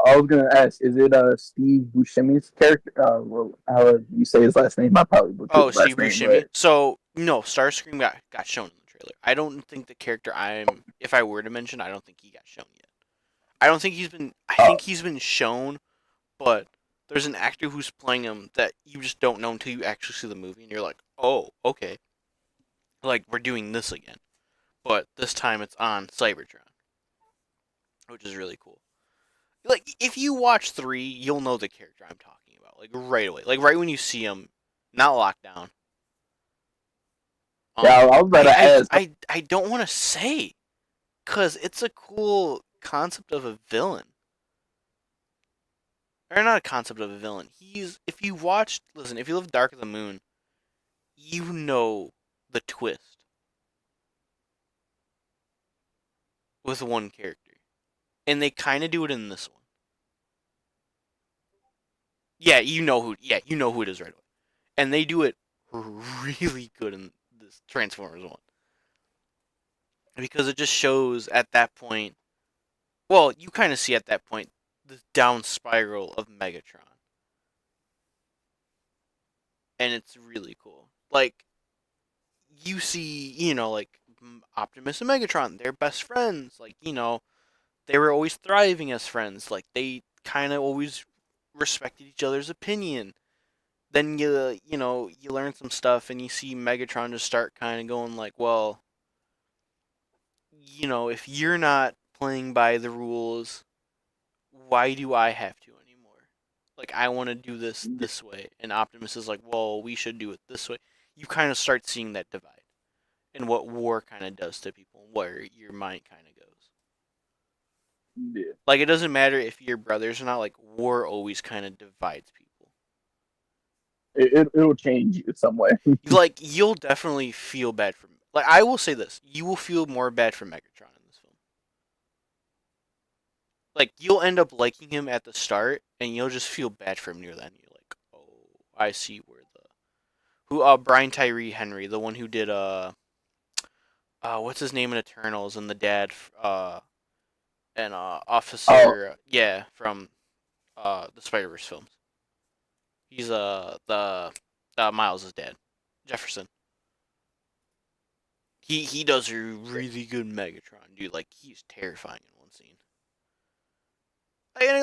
I was gonna ask, is it Steve Buscemi's character? Well, how you say his last name? I probably butchered Oh, his Steve last name, but Buscemi. So no, Starscream got shown in the trailer. I don't think the character if I were to mention, I don't think he got shown yet. I don't think he's been. I uh, think he's been shown, but there's an actor who's playing him that you just don't know until you actually see the movie, and you're like, oh, okay, like we're doing this again, but this time it's on Cybertron, which is really cool. Like if you watch 3, you'll know the character I'm talking about, like right away, like right when you see him, not Lockdown. yeah, I was about to ask. I don't want to say, cause it's a cool concept of a villain, or not a concept of a villain. If you watch, listen, if you love Dark of the Moon, you know the twist with one character, and they kind of do it in this one. Yeah, you know who. Yeah, you know who it is right away, and they do it really good in this Transformers one because it just shows at that point. Well, you kind of see at that point the down spiral of Megatron, and it's really cool. Like you see, like Optimus and Megatron, they're best friends. Like they were always thriving as friends. Like they kind of always respected each other's opinion. Then you learn some stuff and you see Megatron just start kind of going like, well, if you're not playing by the rules, why do I have to anymore? Like I want to do this way, and Optimus is like, well, we should do it this way. You kind of start seeing that divide and what war kind of does to people, and where your mind kind of goes. Yeah, Like it doesn't matter if you're brothers or not. Like war always kind of divides people. it'll change you some way. Like you'll definitely feel bad for. Like I will say this, you will feel more bad for Megatron in this film. Like you'll end up liking him at the start, and you'll just feel bad for him near the end. You're like, oh, I see where the Brian Tyree Henry, the one who did what's his name in Eternals, and the dad and Oh, Officer, yeah, from the Spider Verse films. He's the Miles' dad, Jefferson. He does a really good Megatron, dude. Like he's terrifying in one scene.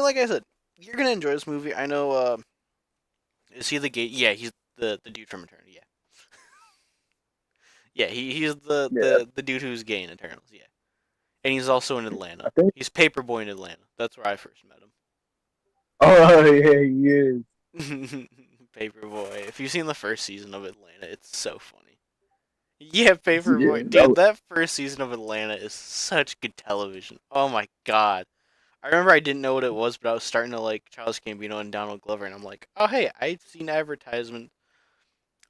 Like I said, you're gonna enjoy this movie. I know. Is he the gay? Yeah, he's the dude from Eternity. Yeah, yeah. He's the, yeah. the the dude who's gay in Eternals. Yeah, and he's also in I Atlanta. think. He's Paperboy in Atlanta. That's where I first met Oh yeah, he is. him. Paperboy. If you've seen the first season of Atlanta, it's so funny. Yeah, Yeah, Paperboy, dude. That first season of Atlanta is such good television. Oh my god. I remember I didn't know what it was, but I was starting to like Charles Gambino and Donald Glover, and I'm like, oh hey, I've seen advertisement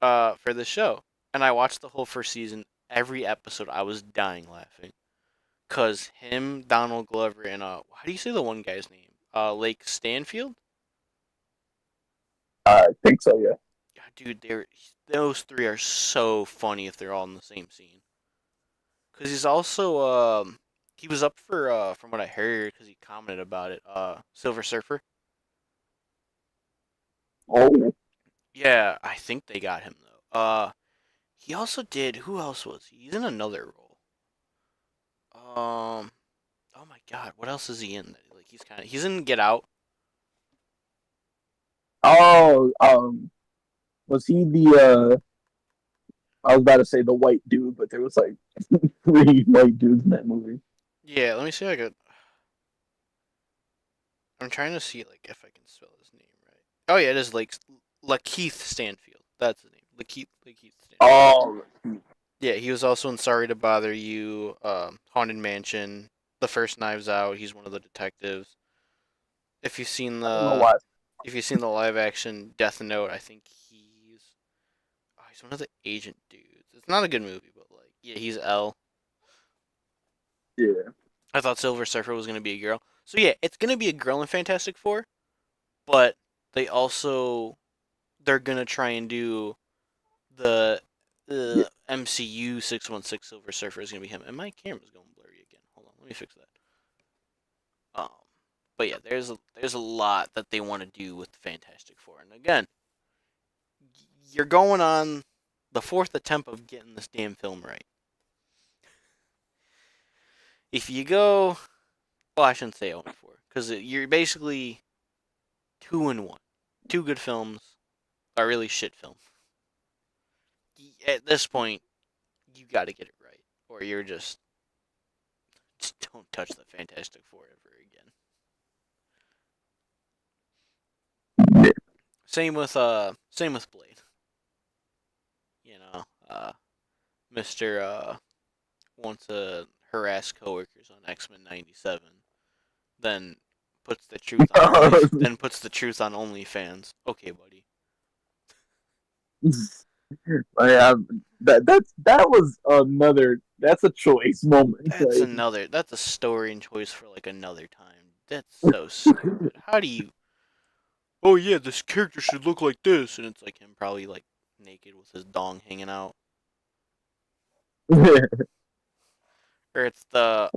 for this show, and I watched the whole first season. Every episode, I was dying laughing, cause him, Donald Glover, and how do you say the one guy's name? Lake Stanfield. I think so. Yeah. God, dude, those three are so funny if they're all in the same scene. Cause he's also he was up for from what I heard, cause he commented about it. Silver Surfer. Oh, Yeah, I think they got him though. He also did. Who else was he? He's in another role. Oh my God, what else is he in? Like he's in Get Out. oh. Was he the? I was about to say the white dude, but there was like 3 white dudes in that movie. Yeah, let me see if I could. I'm trying to see like if I can spell his name right. Oh yeah, it is like Lakeith Stanfield. That's his name. Lakeith Stanfield. Oh, Yeah, he was also in Sorry to Bother You, Haunted Mansion, the first Knives Out. He's one of the detectives. If you've seen I don't know the why. if you've seen the live action Death Note, I think he's one of the agent dudes. It's not a good movie, but like yeah, he's L. Yeah. I thought Silver Surfer was gonna be a girl. So yeah, it's gonna be a girl in Fantastic Four, but they're gonna try and do the Yeah. MCU 616 Silver Surfer is gonna be him. And my camera's going blurry again. Hold on, let me fix that. Um, But yeah, there's a lot that they want to do with the Fantastic Four, and again, you're going on the fourth attempt of getting this damn film right. If you go, well, I shouldn't say only four, because you're basically 2-1. Two good films, a really shit film. At this point, you got to get it right, or you're just don't touch the Fantastic Four ever again. Same with Blade. You know, Mister wants to harass coworkers on X-Men '97, then puts the truth on then puts the truth on OnlyFans. Okay, buddy. That was another. That's a choice moment. That's a story and choice for like another time. That's so stupid. How do you? Oh yeah, this character should look like this, and it's like him probably like naked with his dong hanging out. Or it's the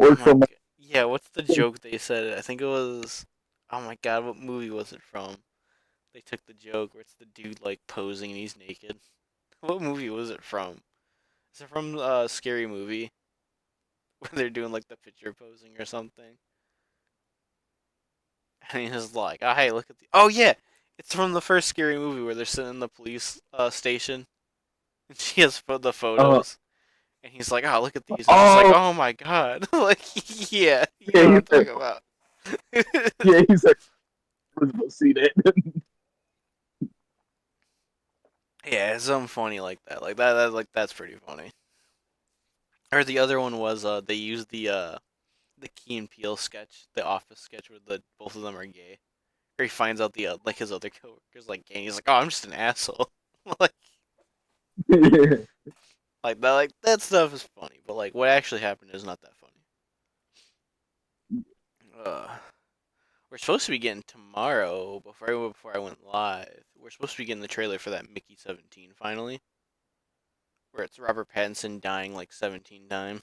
yeah, what's the joke they said? I think it was, oh my god, what movie was it from? They took the joke where it's the dude like posing and he's naked. What movie was it from? Is it from Scary Movie? Where they're doing like the picture posing or something? And he's like, oh hey, look at the. Oh yeah, it's from the first Scary Movie where they're sitting in the police station, and she has the photos. And he's like, oh, look at these. And he's like, oh my god. Like, yeah, you know what I'm talking about. Yeah, he's like, let's go see that. Yeah, it's something funny like that. Like that's pretty funny. Or the other one was they used the Key and Peele sketch, the Office sketch where the both of them are gay. Or he finds out the like his other coworkers like gay. And he's like, oh, I'm just an asshole. like like that stuff is funny, but like what actually happened is not that funny. We're supposed to be getting tomorrow before I went live. We're supposed to be getting the trailer for that Mickey 17 finally, where it's Robert Pattinson dying like 17 times.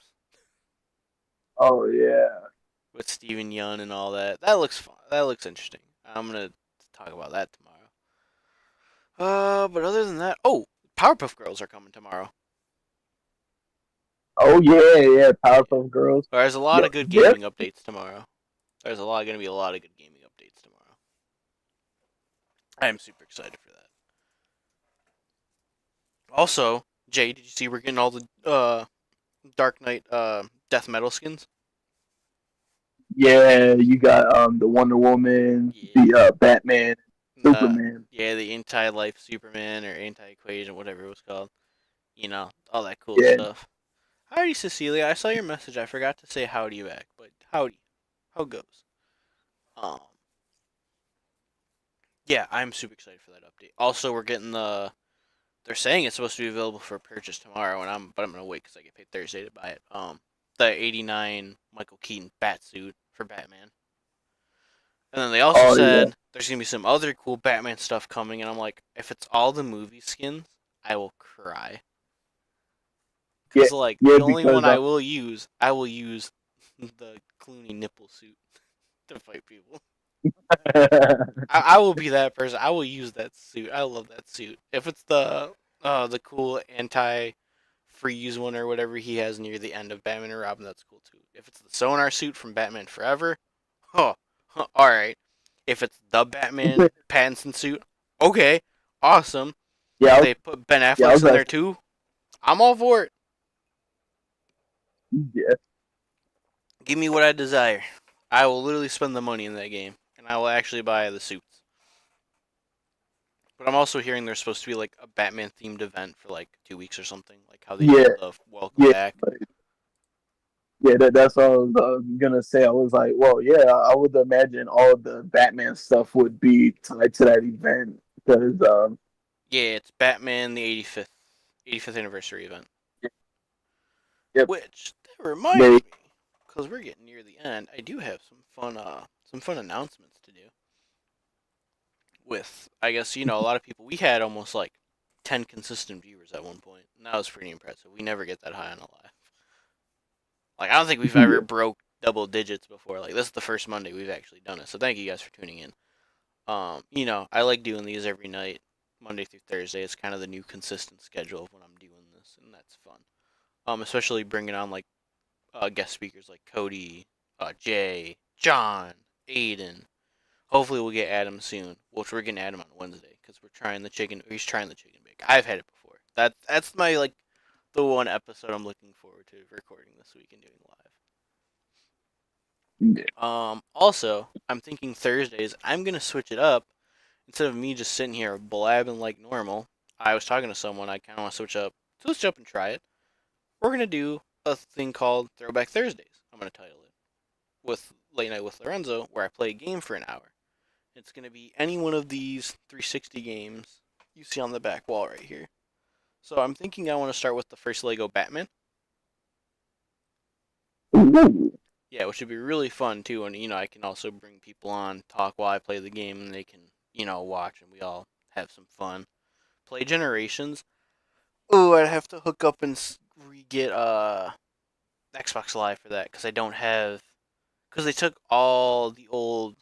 Oh yeah. With Steven Yeun and all that. That looks fun. That looks interesting. I'm gonna talk about that tomorrow. But other than that, oh, Powerpuff Girls are coming tomorrow. Oh yeah, Powerpuff Girls. There's a lot of good gaming updates tomorrow. There's gonna be a lot of good gaming updates tomorrow. I am super excited for that. Also, Jay, did you see we're getting all the Dark Knight death metal skins? Yeah, you got the Wonder Woman, the Batman, Superman. Yeah, the anti-life Superman or anti-equation, whatever it was called. You know, all that cool stuff. Howdy, Cecilia. I saw your message. I forgot to say howdy back, but howdy. How goes? Yeah, I'm super excited for that update. Also, we're getting they're saying it's supposed to be available for purchase tomorrow, but I'm gonna wait because I get paid Thursday to buy it. The '89 Michael Keaton bat suit for Batman. And then they also said there's gonna be some other cool Batman stuff coming, and I'm like, if it's all the movie skins, I will cry. Because the only one I will use the Clooney nipple suit to fight people. I will be that person. I will use that suit. I love that suit. If it's the cool anti-freeze one or whatever he has near the end of Batman and Robin, that's cool too. If it's the sonar suit from Batman Forever, all right. If it's the Batman Pattinson suit, okay, awesome. Yeah, if they put Ben Affleck in there too, I'm all for it. Yeah. Give me what I desire. I will literally spend the money in that game, and I will actually buy the suits. But I'm also hearing there's supposed to be like a Batman themed event for like 2 weeks or something, like how they did the welcome back. Yeah, that's what I was gonna say. I was like, well, yeah, I would imagine all of the Batman stuff would be tied to that event because yeah, it's Batman the 85th anniversary event. Yep. Which that reminds me, because we're getting near the end, I do have some fun announcements to do. With, I guess, a lot of people. We had almost like 10 consistent viewers at one point, and that was pretty impressive. We never get that high on a live. Like, I don't think we've ever broke double digits before. Like, this is the first Monday we've actually done it. So thank you guys for tuning in. I like doing these every night, Monday through Thursday. It's kind of the new consistent schedule of when I'm doing this, and that's fun. Especially bringing on like guest speakers like Cody, Jay, John, Aiden. Hopefully we'll get Adam soon, which we're getting Adam on Wednesday because we're trying the chicken. He's trying the chicken bake. I've had it before. That's my like the one episode I'm looking forward to recording this week and doing live. Yeah. Also, I'm thinking Thursdays. I'm gonna switch it up instead of me just sitting here blabbing like normal. I was talking to someone. I kind of want to switch up and try it. We're gonna do a thing called Throwback Thursdays. I'm gonna title it with Late Night with Lorenzo, where I play a game for an hour. It's going to be any one of these 360 games you see on the back wall right here. So I'm thinking I want to start with the first Lego Batman. Ooh. Yeah, which would be really fun too. And, I can also bring people on, talk while I play the game, and they can, watch, and we all have some fun. Play Generations. Oh, I'd have to hook up and re-get Xbox Live for that, because I don't have... Because they took all the old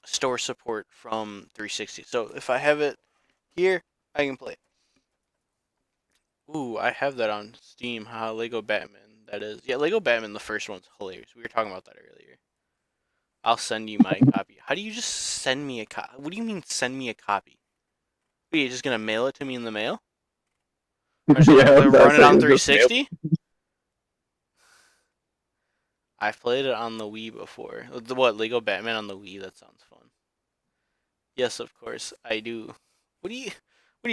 store support from 360. So if I have it here, I can play it. Ooh, I have that on Steam. Lego Batman. That is. Yeah, Lego Batman, the first one's hilarious. We were talking about that earlier. I'll send you my copy. How do you just send me a copy? What do you mean send me a copy? Are you just going to mail it to me in the mail? Or just Yeah, run it on just 360? I've played it on the Wii before. What, Lego Batman on the Wii? That sounds fun. Yes, of course, I do. What are you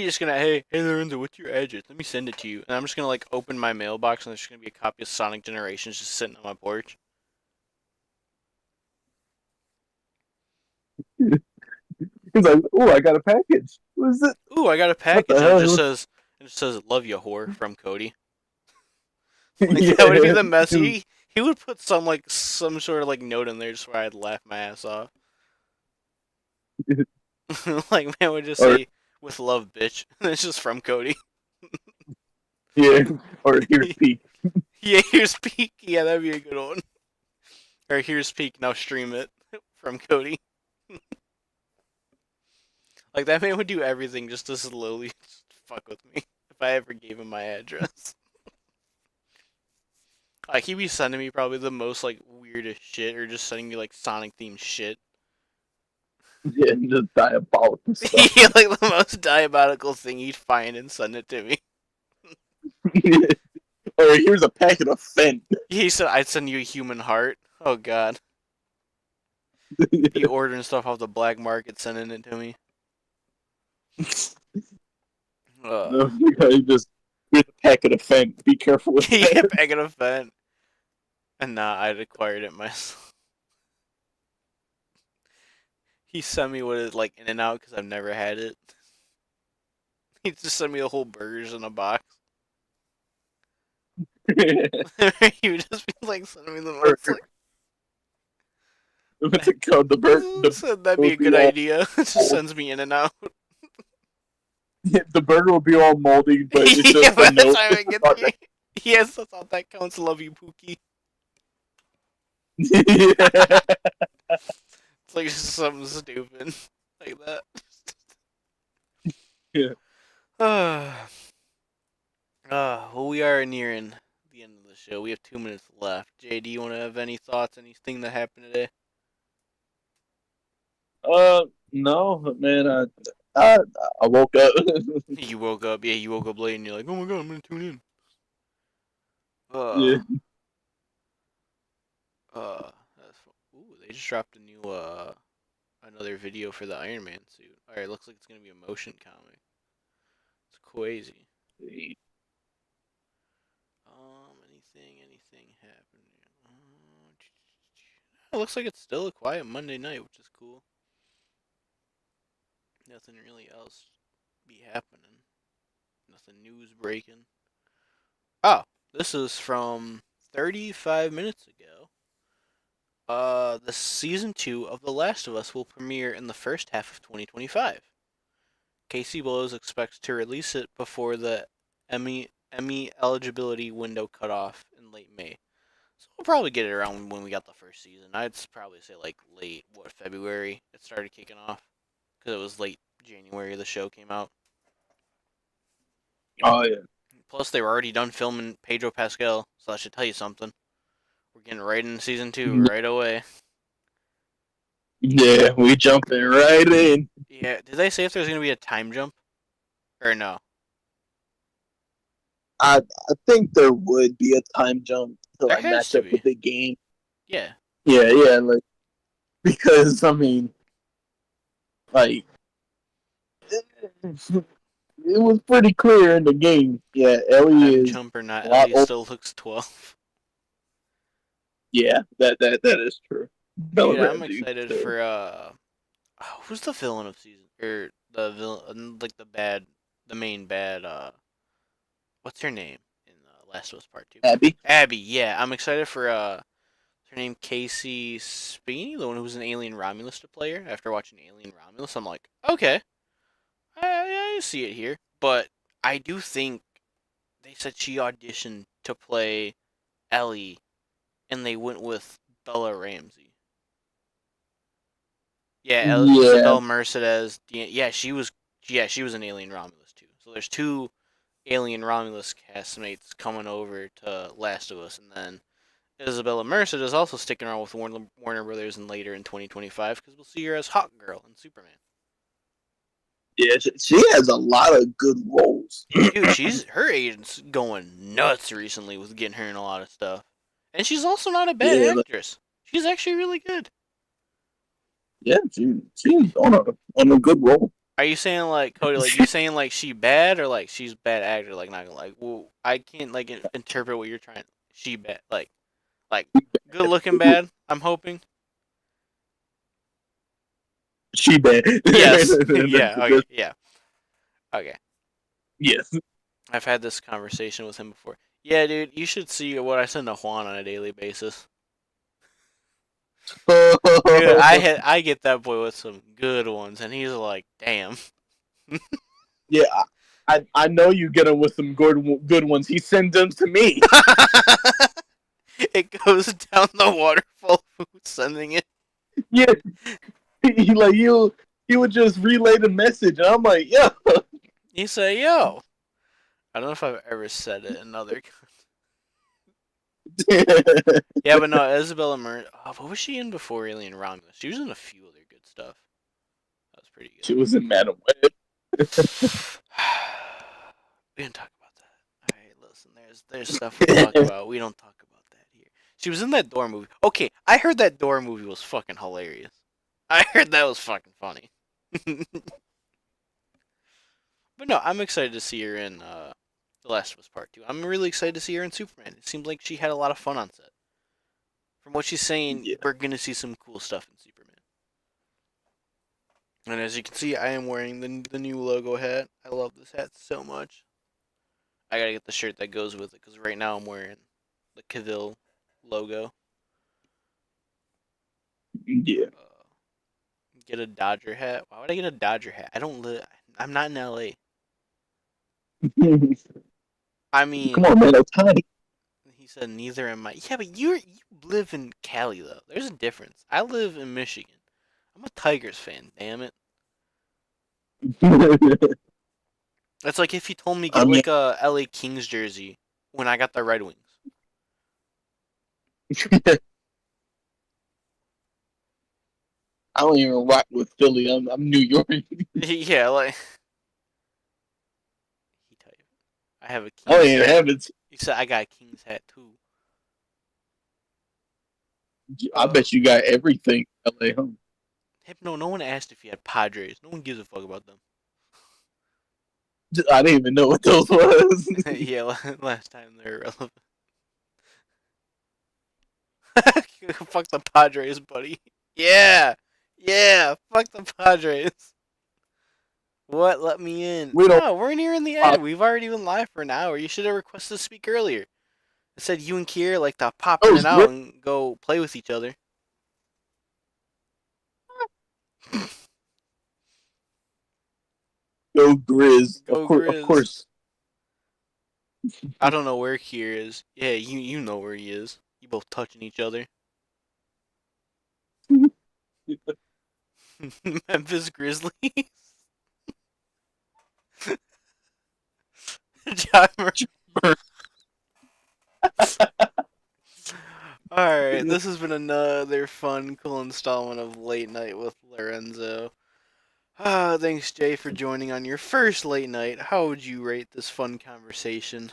just gonna, hey Lorenzo, what's your address? Let me send it to you. And I'm just gonna like open my mailbox and there's gonna be a copy of Sonic Generations just sitting on my porch. He's like, "Oh, I got a package. What is it? Ooh, I got a What package the and hell?" it just says love you whore from Cody. Like Yeah. that would be the mess. He would put some sort of like note in there just where I'd laugh my ass off. Like man would just say with love bitch. And it's just from Cody. Yeah. Or here's Pete. Yeah, here's Peak. Yeah, that'd be a good one. Or here's Peak, now stream it from Cody. Like that man would do everything just to slowly fuck with me if I ever gave him my address. Like he'd be sending me probably the most like weirdest shit, or just sending me like Sonic themed shit. Yeah, just diabolical stuff. Yeah, like the most diabolical thing he'd find and send it to me. Or here's a packet of Fent. He said I'd send you a human heart. Oh god. He ordering stuff off the black market, sending it to me. No, you just here's a packet of Fent. Be careful with that. Yeah, packet of Fent. And nah, I'd acquired it myself. He sent me what is like In and Out because I've never had it. He just sent me the whole burgers in a box. He would just be like sending me the most like. What's it called? Said that'd be a good idea. It just sends me In and Out. The burger will be all moldy, but it's just Yeah, by a the note. time I get there, yes, that's all that counts. Love you, Pookie. Yeah. It's like just something stupid like that. Yeah. Well, we are nearing the end of the show. We have 2 minutes left. Jay, do you want to have any thoughts? Anything that happened today? No, man. I woke up. You woke up. Yeah, you woke up late, and you're like, "Oh my god, I'm gonna tune in." Yeah. That's ooh, they just dropped a new another video for the Iron Man suit. All right, looks like it's gonna be a motion comic. It's crazy. Anything happened? It looks like it's still a quiet Monday night, which is cool. Nothing really else be happening. Nothing news breaking. Oh, this is from 35 minutes ago. The season 2 of The Last of Us will premiere in the first half of 2025. Casey Blows expects to release it before the Emmy eligibility window cutoff in late May. So we'll probably get it around when we got the first season. I'd probably say like late February it started kicking off because it was late January the show came out. Oh yeah. Plus they were already done filming Pedro Pascal, so that should tell you something. We're getting right into season 2 right away. Yeah, we jumping right in. Yeah, did they say if there's gonna be a time jump or no? I think there would be a time jump to There like has match to up be. with the game. Yeah. Yeah, like because I mean, like it was pretty clear in the game. Yeah, Ellie Time is jump or not, a lot Ellie older. still looks 12. Yeah, that is true. Bella Dude, I'm Ramsey. excited So. for who's the villain of season or the villain like the main bad what's her name in Last of Us Part 2? Abby. Abby, yeah. I'm excited for her name Casey Spiney, the one who was an Alien Romulus to play her after watching Alien Romulus. I'm like, okay. I see it here. But I do think they said she auditioned to play Ellie and they went with Bella Ramsey. Yeah, Yeah, Isabel Mercedes. Yeah, she was. Yeah, she was an Alien Romulus too. So there's two Alien Romulus castmates coming over to Last of Us, and then Isabella Merced is also sticking around with Warner Brothers and later in 2025 because we'll see her as Hawk Girl in Superman. yeah, she has a lot of good roles. Dude, her agent's going nuts recently with getting her in a lot of stuff, and she's also not a bad Yeah, actress. She's actually really good. yeah, she's on a good roll. Are you saying like Cody? Like you saying like she bad or like she's bad actor? Like not gonna like. Well, I can't like interpret what you're trying. She bad like good looking bad. I'm hoping. She bad. Yes. Yeah. Okay. Yeah. Okay. Yes. I've had this conversation with him before. Yeah, dude, you should see what I send to Juan on a daily basis. Dude, I get that boy with some good ones, and he's like, damn. Yeah, I know you get him with some good ones. He sends them to me. It goes down the waterfall. Who's sending it? Yeah, he would just relay the message, and I'm like, yeah. You say, yo. I don't know if I've ever said it in other. Yeah, but no, Isabella Merced. Oh, what was she in before Alien Romulus? She was in a few other good stuff. That was pretty She good. was in Madam Web. We didn't talk about that. All right, listen. There's stuff we talk about. We don't talk about that here. She was in that Door movie. Okay, I heard that Door movie was fucking hilarious. I heard that was fucking funny. But no, I'm excited to see her in The Last of Us Part 2. I'm really excited to see her in Superman. It seems like she had a lot of fun on set. From what she's saying, Yeah. we're going to see some cool stuff in Superman. And as you can see, I am wearing the new logo hat. I love this hat so much. I gotta get the shirt that goes with it, because right now I'm wearing the Cavill logo. Yeah. Get a Dodger hat. Why would I get a Dodger hat? I don't live... I'm not in LA. I mean... Come on, man, I'm tiny. He said neither am I. Yeah, but you live in Cali, though. There's a difference. I live in Michigan. I'm a Tigers fan, damn it. It's like if you told me get like a LA Kings jersey when I got the Red Wings. I don't even rock with Philly. I'm New York. Yeah, like he tell you, I have a Kings I don't even hat. have it. He said I got a Kings hat too. I bet you got everything. LA home. Hypno, no one asked if you had Padres. No one gives a fuck about them. I didn't even know what those was. Yeah, last time they were relevant. Fuck the Padres, buddy. Yeah, fuck the Padres. What? Let me in. No, we're in here in the ad. We've already been live for an hour. You should have requested to speak earlier. It said you and Kier like to pop in and out and go play with each other. Go Grizz. Go Of course. I don't know where Kier is. Yeah, you know where he is. You both touching each other. Memphis Grizzlies. John Alright, this has been another fun, cool installment of Late Night with Lorenzo. Thanks, Jay, for joining on your first late night. How would you rate this fun conversation?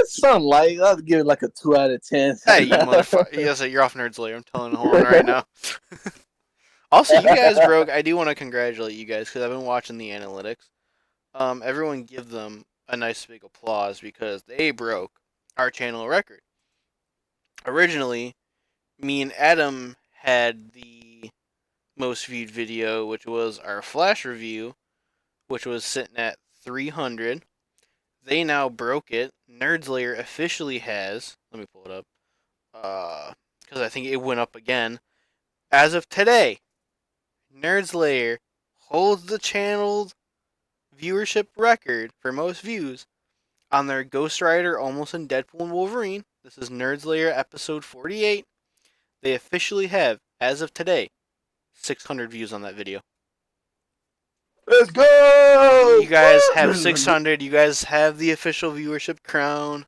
Sunlight, I'll give it like a 2 out of 10. Hey, you motherfucker. Yes, you're off Nerds Layer. I'm telling the whole one right now. Also, you guys broke. I do want to congratulate you guys because I've been watching the analytics. Everyone give them a nice big applause because they broke our channel record. Originally, me and Adam had the most viewed video, which was our Flash review, which was sitting at 300. They now broke it. Nerds Layer officially has. Let me pull it up. Because I think it went up again. As of today, Nerds Layer holds the channel's viewership record for most views on their Ghost Rider, Almost in Deadpool and Wolverine. This is Nerds Layer episode 48. They officially have, as of today, 600 views on that video. Let's go! You guys have 600. You guys have the official viewership crown.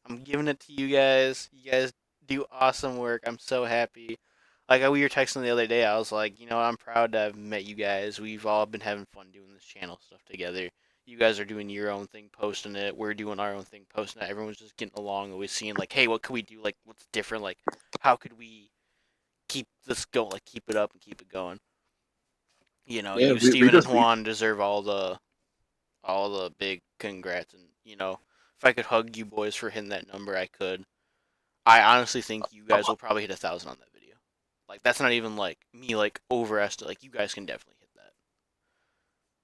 I'm giving it to you guys. You guys do awesome work. I'm so happy. Like we were texting the other day, I was like, you know, I'm proud to have met you guys. We've all been having fun doing this channel stuff together. You guys are doing your own thing, posting it. We're doing our own thing, posting it. Everyone's just getting along, always seeing like, hey, what could we do? Like, what's different? Like, how could we keep this going? Like, keep it up and keep it going. You know, Yeah, you, Steven, and Juan deserve all the big congrats. And you know, if I could hug you boys for hitting that number, I could. I honestly think you guys will probably hit 1,000 on that video. Like that's not even like me like overestimating. Like you guys can definitely hit that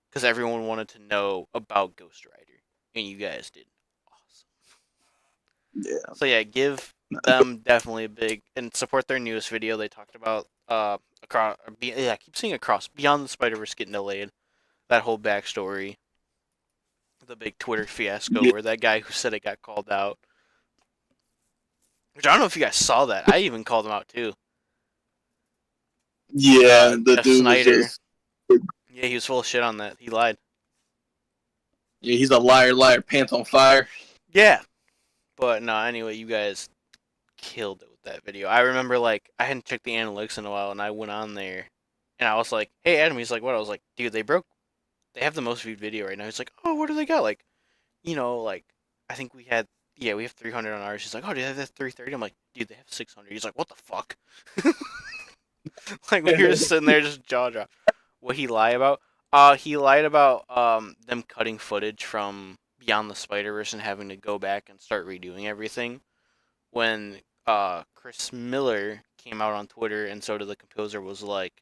because everyone wanted to know about Ghost Rider, and you guys did awesome. Yeah. So yeah, give them definitely a big and support their newest video. They talked about across. Yeah, I keep saying across Beyond the Spider-Verse getting delayed. That whole backstory, the big Twitter fiasco where that guy who said it got called out. Which I don't know if you guys saw that. I even called him out too. Yeah, the Jeff dude Snyder. was just... Yeah, he was full of shit on that. He lied. Yeah, he's a liar, pants on fire. Yeah. But no, anyway, you guys killed it with that video. I remember, like, I hadn't checked the analytics in a while, and I went on there, and I was like, hey, Adam, he's like, what? I was like, dude, they have the most viewed video right now. He's like, oh, what do they got? Like, you know, like, I think we have 300 on ours. He's like, oh, do they have that 330? I'm like, dude, they have 600. He's like, what the fuck? Like, we were just sitting there just jaw drop. What he lied about? He lied about them cutting footage from Beyond the Spider-Verse and having to go back and start redoing everything. When Chris Miller came out on Twitter, and so did the composer, was like,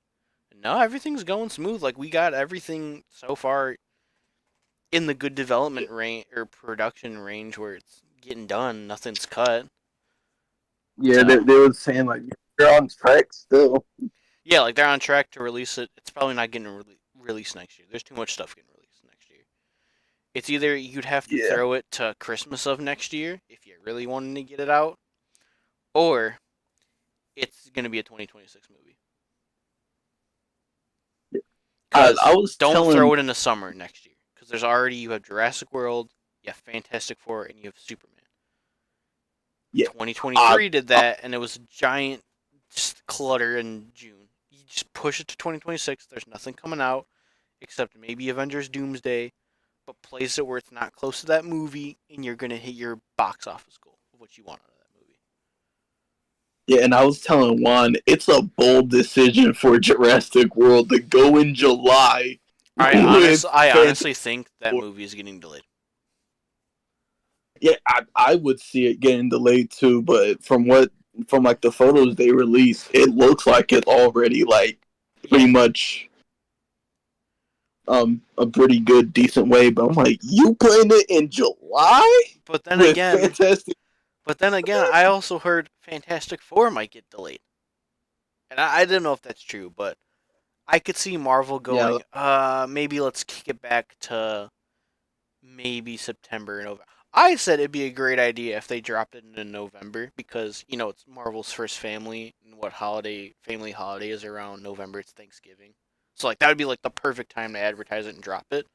no, everything's going smooth. Like, we got everything so far in the good development range or production range where it's getting done. Nothing's cut. Yeah, So, they were saying like you're on track still. yeah, like they're on track to release it. It's probably not getting released next year. There's too much stuff getting released next year. It's either you'd have to throw it to Christmas of next year if you really wanted to get it out, or it's going to be a 2026 movie. I was don't throw it in the summer next year because there's already you have Jurassic World, you have Fantastic Four, and you have Superman. Yeah. 2023 did that, and it was a giant just clutter in June. You just push it to 2026. There's nothing coming out except maybe Avengers Doomsday, but place it where it's not close to that movie, and you're gonna hit your box office goal of what you want out of that movie. Yeah, and I was telling Juan, it's a bold decision for Jurassic World to go in July. I honestly think that movie is getting delayed. Yeah, I would see it getting delayed too, but from like the photos they released, it looks like it's already like pretty much a pretty good, decent way. But I'm like, you playing it in July? But then again, I also heard Fantastic Four might get delayed, and I didn't know if that's true, but I could see Marvel going, maybe let's kick it back to maybe September and November. I said it'd be a great idea if they dropped it in November because it's Marvel's first family, and what family holiday is around November? It's Thanksgiving, so like that would be like the perfect time to advertise it and drop it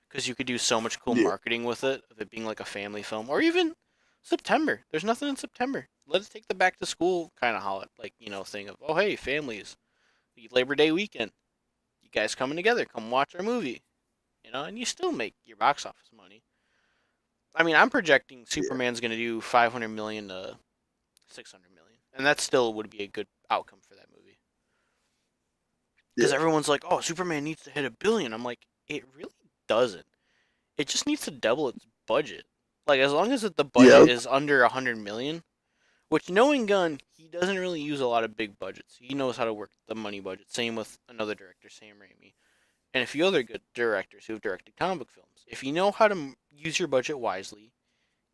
because you could do so much cool Yeah. marketing with it of it being like a family film, or even September. There's nothing in September. Let's take the back to school kind of holiday, like thing of oh hey families, Labor Day weekend, you guys coming together, come watch our movie, and you still make your box office money. I mean, I'm projecting Yeah. Superman's going to do 500 million to 600 million, and that still would be a good outcome for that movie. Because Yeah. everyone's like, "Oh, Superman needs to hit 1 billion." I'm like, it really doesn't. It just needs to double its budget. Like as long as the budget Yeah. is under 100 million, which knowing Gunn, he doesn't really use a lot of big budgets. He knows how to work the money budget. Same with another director, Sam Raimi, and a few other good directors who have directed comic book films. If you know how to use your budget wisely,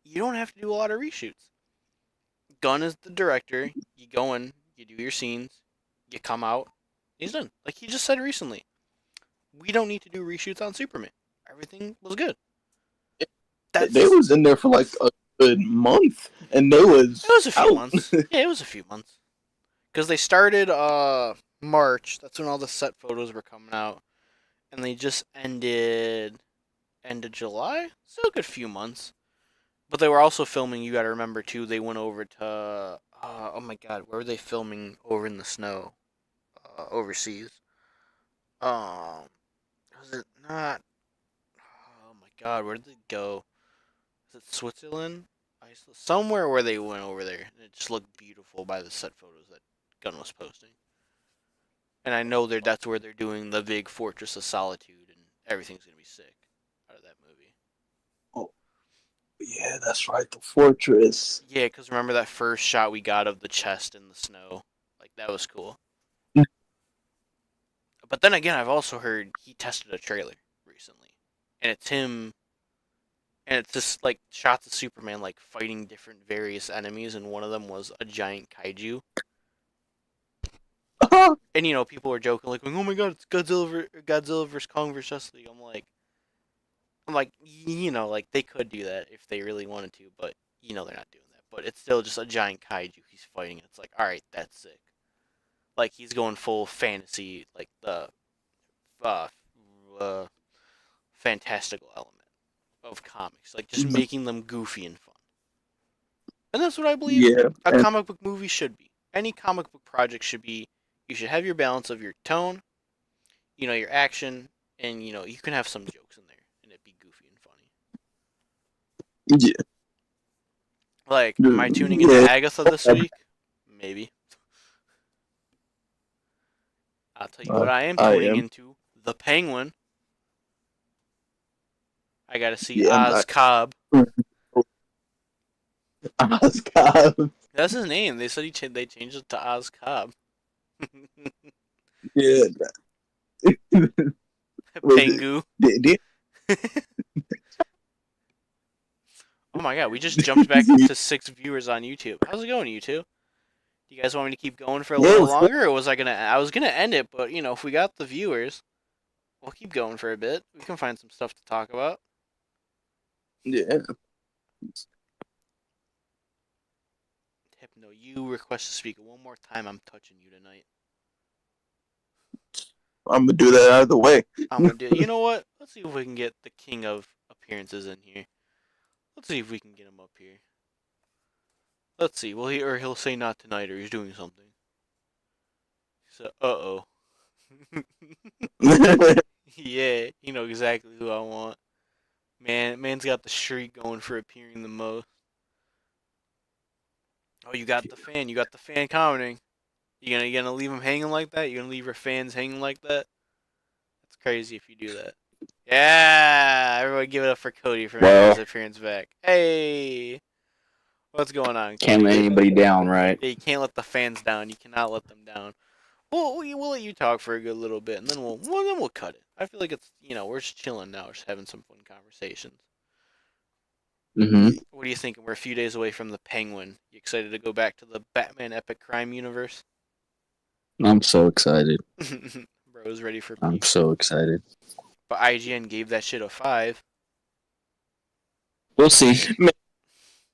you don't have to do a lot of reshoots. Gunn is the director. You go in, you do your scenes, you come out, he's done. Like he just said recently, we don't need to do reshoots on Superman. Everything was good. They was in there for like a good month, and they was It was a few out. months. Yeah, it was a few months. Because they started March. That's when all the set photos were coming out, and they just ended end of July. So a good few months. But they were also filming. You got to remember too. They went over to oh my god, where were they filming over in the snow? Overseas. Was it not? Oh my god, where did they go? Is it Switzerland? Iceland? Somewhere where they went over there, and it just looked beautiful by the set photos that Gunn was posting. And I know that's where they're doing the big Fortress of Solitude, and everything's gonna be sick out of that movie. Oh, yeah, that's right. The fortress. Yeah, because remember that first shot we got of the chest in the snow? Like, that was cool. But then again, I've also heard he tested a trailer recently. And it's him, and it's just, like, shots of Superman, like, fighting different various enemies, and one of them was a giant kaiju. And, people were joking, like, oh my god, it's Godzilla vs. Kong vs. Justice League. I'm like, like, they could do that if they really wanted to, but, they're not doing that. But it's still just a giant kaiju he's fighting, and it's like, alright, that's sick. Like, he's going full fantasy, like, the fantastical element of comics. Like, just making them goofy and fun. And that's what I believe a comic book movie should be. Any comic book project should be, you should have your balance of your tone, your action, and, you can have some jokes in there, and it be goofy and funny. Yeah. Like, am I tuning into Agatha this week? Maybe. I'll tell you what I am tuning into. The Penguin. I gotta see Oz Cobb. Oz Cobb. That's his name. They said they changed it to Oz Cobb. Yeah. Pengu. Oh my god, we just jumped back to 6 viewers on YouTube. How's it going, YouTube? Do you guys want me to keep going for a little longer, or was I was gonna end it, but if we got the viewers, we'll keep going for a bit. We can find some stuff to talk about. Yeah. Hypno, you request to speak one more time. I'm touching you tonight. I'm gonna do that either way. I'm gonna do. You know what? Let's see if we can get the king of appearances in here. Let's see if we can get him up here. Let's see. Well, he'll say not tonight, or he's doing something. So, uh-oh. Yeah, you know exactly who I want. Man's got the streak going for appearing the most. Oh, you got the fan. You got the fan commenting. You gonna leave him hanging like that? You gonna leave your fans hanging like that? That's crazy if you do that. Yeah, everybody give it up for Cody for making his appearance back. Hey, what's going on, Cody? Can't let anybody down, right? Yeah, you can't let the fans down. You cannot let them down. We'll let you talk for a good little bit, and then we'll cut it. I feel like it's we're just chilling now, just having some fun conversations. Mm-hmm. What do you think? We're a few days away from the Penguin. You excited to go back to the Batman Epic Crime universe? I'm so excited. Bro's ready for peace. I'm so excited. But IGN gave that shit a 5. We'll see.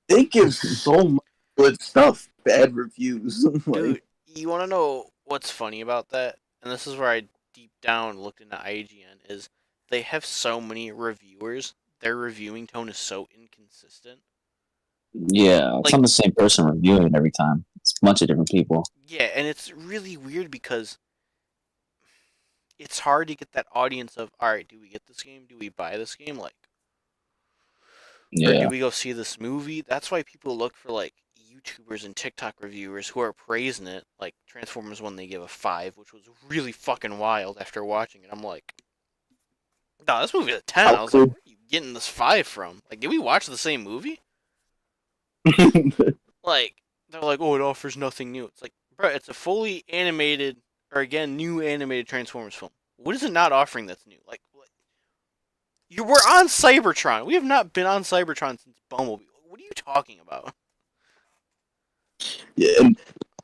They give so much good stuff bad reviews. Dude, you want to know what's funny about that? And this is where I deep down looked into IGN, is they have so many reviewers. Their reviewing tone is so inconsistent. Yeah, it's Like, not the same person reviewing every time. It's a bunch of different people. yeah, and it's really weird because it's hard to get that audience of, all right, do we get this game? Do we buy this game? Like, or do Yeah. we go see this movie? That's why people look for like YouTubers and TikTok reviewers who are praising it. Like Transformers One, they give a 5, which was really fucking wild. After watching it, I'm like, no, this movie's a 10. I was like, where are you getting this 5 from? Like, did we watch the same movie? Like, they're like, oh, it offers nothing new. It's like, bro, it's a fully animated, or again, new animated Transformers film. What is it not offering that's new? Like, we're on Cybertron. We have not been on Cybertron since Bumblebee. What are you talking about? Yeah,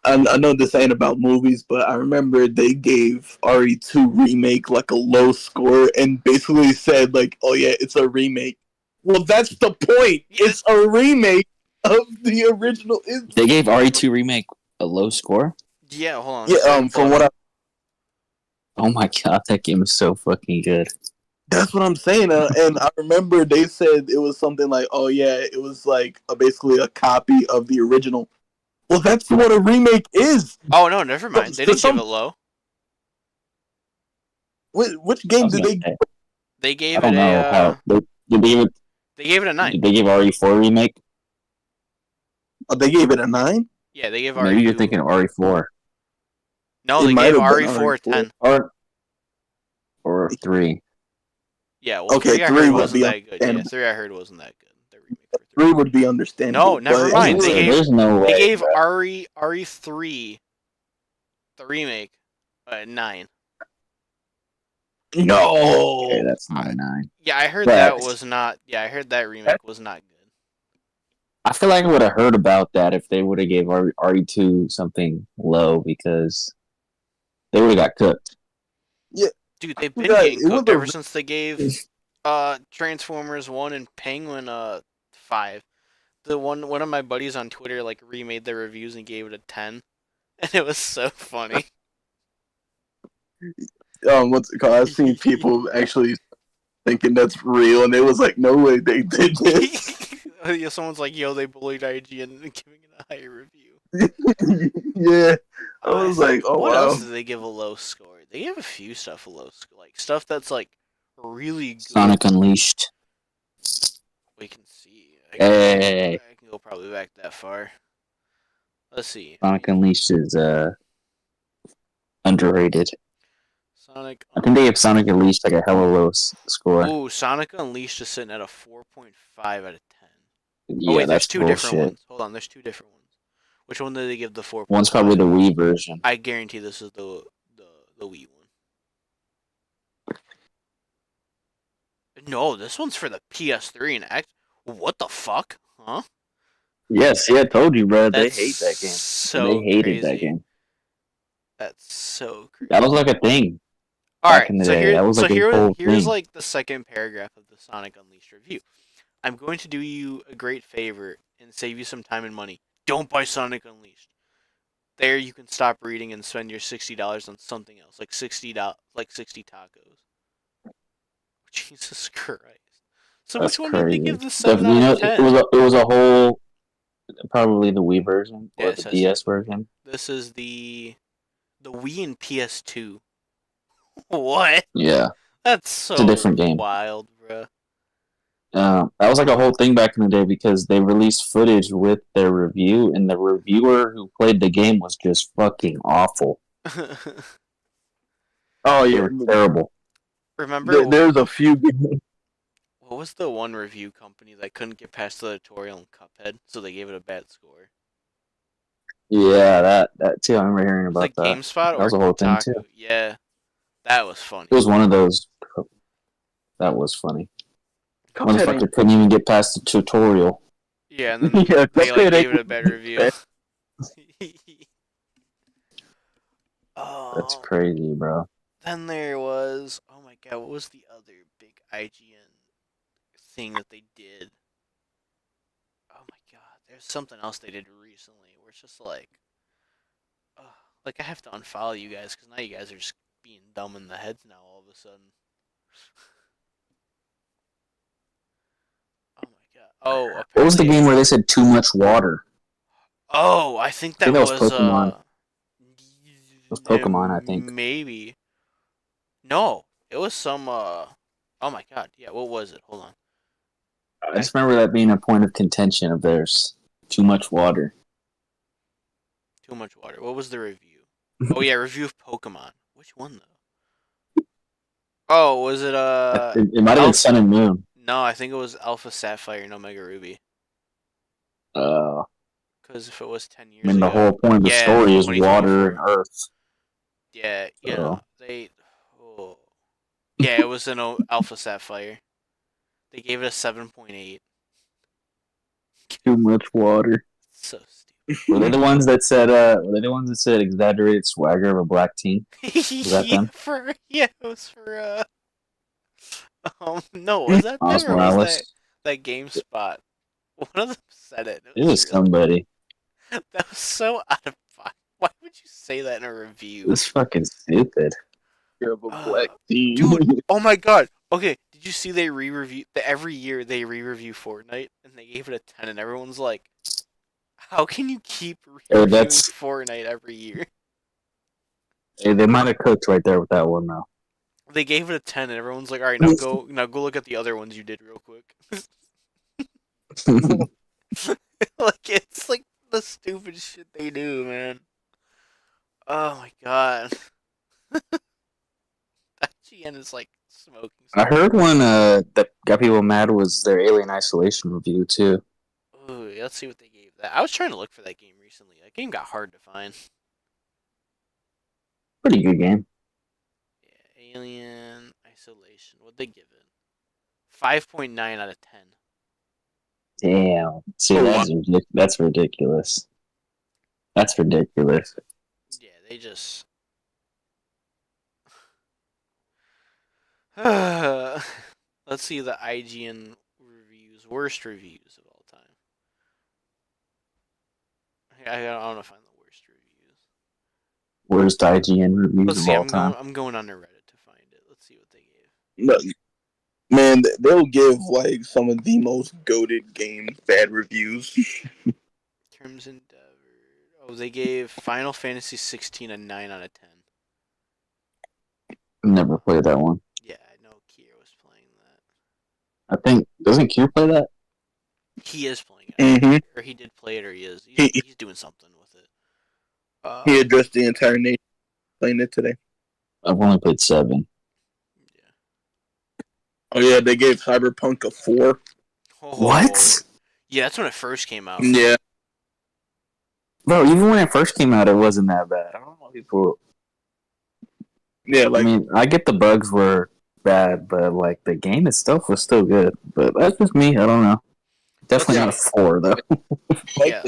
and I know this ain't about movies, but I remember they gave RE2 remake like a low score and basically said like, "Oh yeah, it's a remake." Well, that's the point. It's a remake of the original. They gave RE2 remake a low score. Yeah, hold on. Yeah, from what I. Oh my god, that game is so fucking good. That's what I'm saying, and I remember they said it was something like, "Oh yeah, it was like basically a copy of the original." Well, that's what a remake is. Oh no, never mind. They didn't give it low. Which game did they? They gave I don't know how they gave it a 9. Did they give RE4 remake? Oh, they gave it a 9. Yeah, they gave Maybe RE2. you're thinking RE4. No, they gave RE4 a 10. Or 3. Yeah, well, okay, 3 I heard wasn't that good. Yeah, 3 I heard wasn't that good. The remake for 3 would be understandable. No, never mind. There's no way. They gave RE3 the remake a 9. No, okay, that's not a 9. Yeah, I heard that was not. Yeah, I heard that remake was not good. I feel like I would have heard about that if they would have gave RE2 something low because they would have got cooked. Yeah, dude, they've been getting cooked ever since they gave Transformers 1 and Penguin 5. The one of my buddies on Twitter like remade their reviews and gave it a 10, and it was so funny. What's it called? I've seen people actually thinking that's real, and it was like, no way they did this. Yeah, someone's like, yo, they bullied IGN and giving it a higher review. Yeah, I was like, oh what wow. else did they give a low score? They gave a few stuff a low score, like stuff that's like really good. Sonic Unleashed. We can see. I can go probably back that far. Let's see. Sonic Unleashed is underrated. Sonic. I think they gave Sonic Unleashed like a hella low score. Ooh, Sonic Unleashed is sitting at a 4.5 out of 10. Yeah, oh wait, that's there's two bullshit. different ones. Hold on, there's two different ones. Which one did they give the 4? One's probably the Wii version. I guarantee this is the Wii one. No, this one's for the PS3 and X. What the fuck? Huh? Yes, yeah, I told you, bro. That's they hate that game. So they hated crazy. that game. That's so crazy. That was like a thing. Alright, in the so day. here, That was like a whole here's thing. like the second paragraph of the Sonic Unleashed review. I'm going to do you a great favor and save you some time and money. Don't buy Sonic Unleashed. There you can stop reading and spend your $60 on something else, like $60 tacos. Jesus Christ. So That's which one crazy. did they give the 7 out of 10? It was a whole, probably the Wii version or Yeah, the DS version. This is the Wii and PS2. What? Yeah, That's so it's a different game. wild, bro. That was like a whole thing back in the day because they released footage with their review, and the reviewer who played the game was just fucking awful. Oh They yeah, were terrible. Remember, there's a few. what was the one review company that couldn't get past the tutorial in Cuphead, so they gave it a bad score? Yeah, that too. I remember hearing about Like that. GameSpot That was a whole thing Kotaku? too. Yeah, that was funny. It was one of those. That was funny. Motherfucker couldn't even get past the tutorial. Yeah, and then Yeah, they like, Cuphead gave it a bad review. That's crazy, bro. Then there was, oh my god, what was the other big IGN thing that they did? there's something else they did recently where it's just like I have to unfollow you guys because now you guys are just being dumb in the heads now all of a sudden. Oh my god. Oh, What was the apparently. game where they said too much water? Oh, I think I think that that was was Pokemon. It was Pokemon, I think. maybe. No, it was some oh my god. Yeah, what was it? Hold on. I just remember that being a point of contention of theirs. Too much water. Too much water. What was the review? Oh yeah, review of Pokemon. Which one though? Oh, was it It might have been Sun and Moon. No, I think it was Alpha Sapphire and Omega Ruby. Uh, Because if it was 10 I years mean, the ago. whole point of the Yeah, story is 2024. water and earth. Yeah, you So. know, they. Oh. Yeah, it was an Alpha Sapphire. They gave it a 7.8. Too much water. So stupid. Were they the ones that said? Were they the ones that said exaggerated swagger of a black teen? Was that them? Yeah, it was for no, was that Miles them or was Morales. that GameSpot? One of them said it. It was somebody. That was so out of pocket. Why would you say that in a review? It was fucking stupid. Of a black team. Dude, oh my god. Okay, did you see they re-review every year they re-review Fortnite and they gave it a 10 and everyone's like, how can you keep re-reviewing Fortnite every year? Hey, they might have cooked right there with that one though. They gave it a 10 and everyone's like, all right, now go look at the other ones you did real quick. Like it's like the stupid shit they do, man. Oh my god. That GN is like smoking. I heard one that got people mad was their Alien Isolation review too. Ooh, let's see what they gave that. I was trying to look for that game recently. That game got hard to find. Pretty good game. Yeah, Alien Isolation. What'd they give it? 5.9 out of 10. Damn. See, that's ridiculous. That's ridiculous. Yeah, they just. Let's see the IGN reviews. Worst reviews of all time. I want to find the worst reviews. Worst IGN reviews Let's of see. all time. I'm going on to Reddit to find it. Let's see what they gave. No, man, they'll give like some of the most goated games bad reviews. Terms Endeavored. Oh, they gave Final Fantasy 16 a 9 out of 10. Never played that one. Yeah, I know Kier was playing that. I think doesn't Q play that? He is playing it, Mm-hmm. or he did play it, or he is. He's doing something with it. He addressed the entire nation playing it today. I've only played 7. Yeah. Oh yeah, they gave Cyberpunk a 4. Oh, What? Yeah, that's when it first came out. Yeah. Bro, even when it first came out, it wasn't that bad. I don't know people. Yeah, like I mean, I get the bugs were bad, but like the game itself was still good. But that's just me. I don't know. Definitely not a 4 though. like Yeah.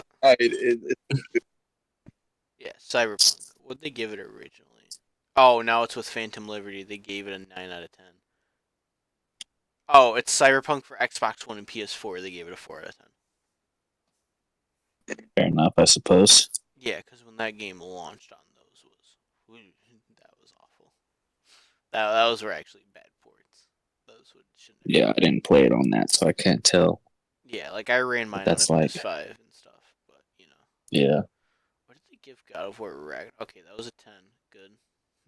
Yeah, Cyberpunk. What'd they give it originally? Oh, now it's with Phantom Liberty. They gave it a 9 out of 10. Oh, it's Cyberpunk for Xbox One and PS4. They gave it a 4 out of 10. Fair enough, I suppose. Yeah, because when that game launched on those that was awful. Those were actually bad ports. Those shouldn't have Yeah, I didn't play it on that, so I can't tell. Yeah, like I ran mine That's on a like- PS5 and stuff, but you know. Yeah. What did they give God of War Ragnarok? Okay, that was a 10. Good.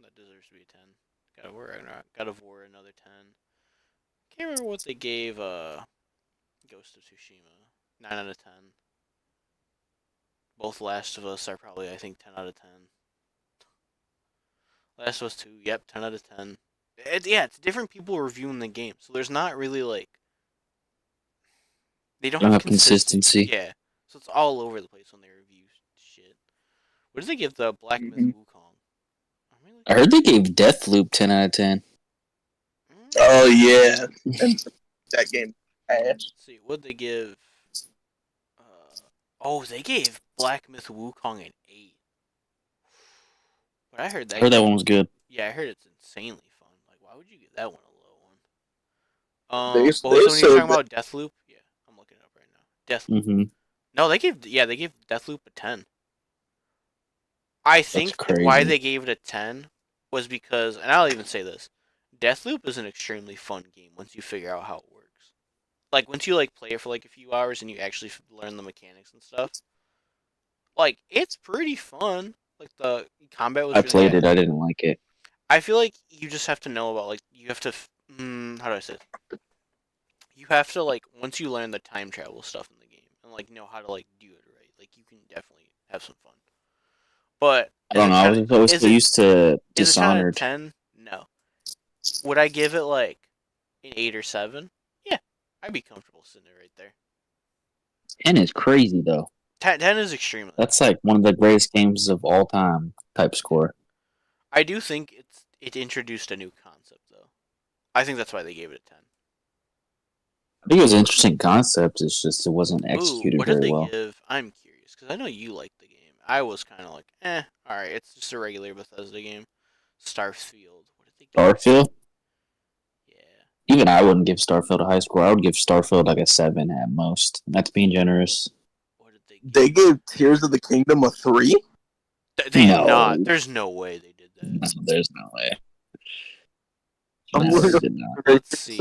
That deserves to be a 10. God of War Ragnarok. God of War another 10. Can't remember what they gave Ghost of Tsushima. 9 out of 10. Both Last of Us are probably, I think, 10 out of 10. Last of Us 2, yep, 10 out of 10. It's different people reviewing the game, so there's not really like they don't have consistency. Yeah, so it's all over the place when they review shit. What did they give the Black Myth Wukong? I heard they gave Deathloop 10 out of 10. oh yeah, that game. Let's see, what did they give? They gave Black Myth Wukong an 8. But I heard that. I heard that one was good. Yeah, I heard it's insanely fun. Like, why would you give that one a low one? They What was the one said you're talking about? Deathloop? Yeah, I'm looking it up right now. Deathloop. Mm-hmm. No, they gave Deathloop a 10. I think crazy. why they gave it a 10 was because, and I'll even say this, Deathloop is an extremely fun game once you figure out how it works. Like once you like play it for like a few hours and you actually learn the mechanics and stuff. Like it's pretty fun. Like the combat was. I really played good. it. I didn't like it. I feel like you just have to know about like you have to. How do I say it? You have to like once you learn the time travel stuff in the game and like know how to like do it right. Like you can definitely have some fun. But I don't know. I was always so used to Dishonored. Is it 10? No. Would I give it like an 8 or 7? Yeah, I'd be comfortable sitting it right there. 10 is crazy though. 10 is extremely. That's like one of the greatest games of all time type score. I do think it introduced a new concept though. I think that's why they gave it a 10. I think it was an interesting concept. It's just it wasn't executed what did very they well. give? I'm curious because I know you like the game. I was kind of like, all right, it's just a regular Bethesda game. Starfield. What did they give? Starfield? Yeah. Even I wouldn't give Starfield a high score. I would give Starfield like a 7 at most. That's being generous. What did they give? They gave Tears of the Kingdom a 3? They No. did not. There's no way they did that. No, there's no way. I'm No, looking they did not. Let's see.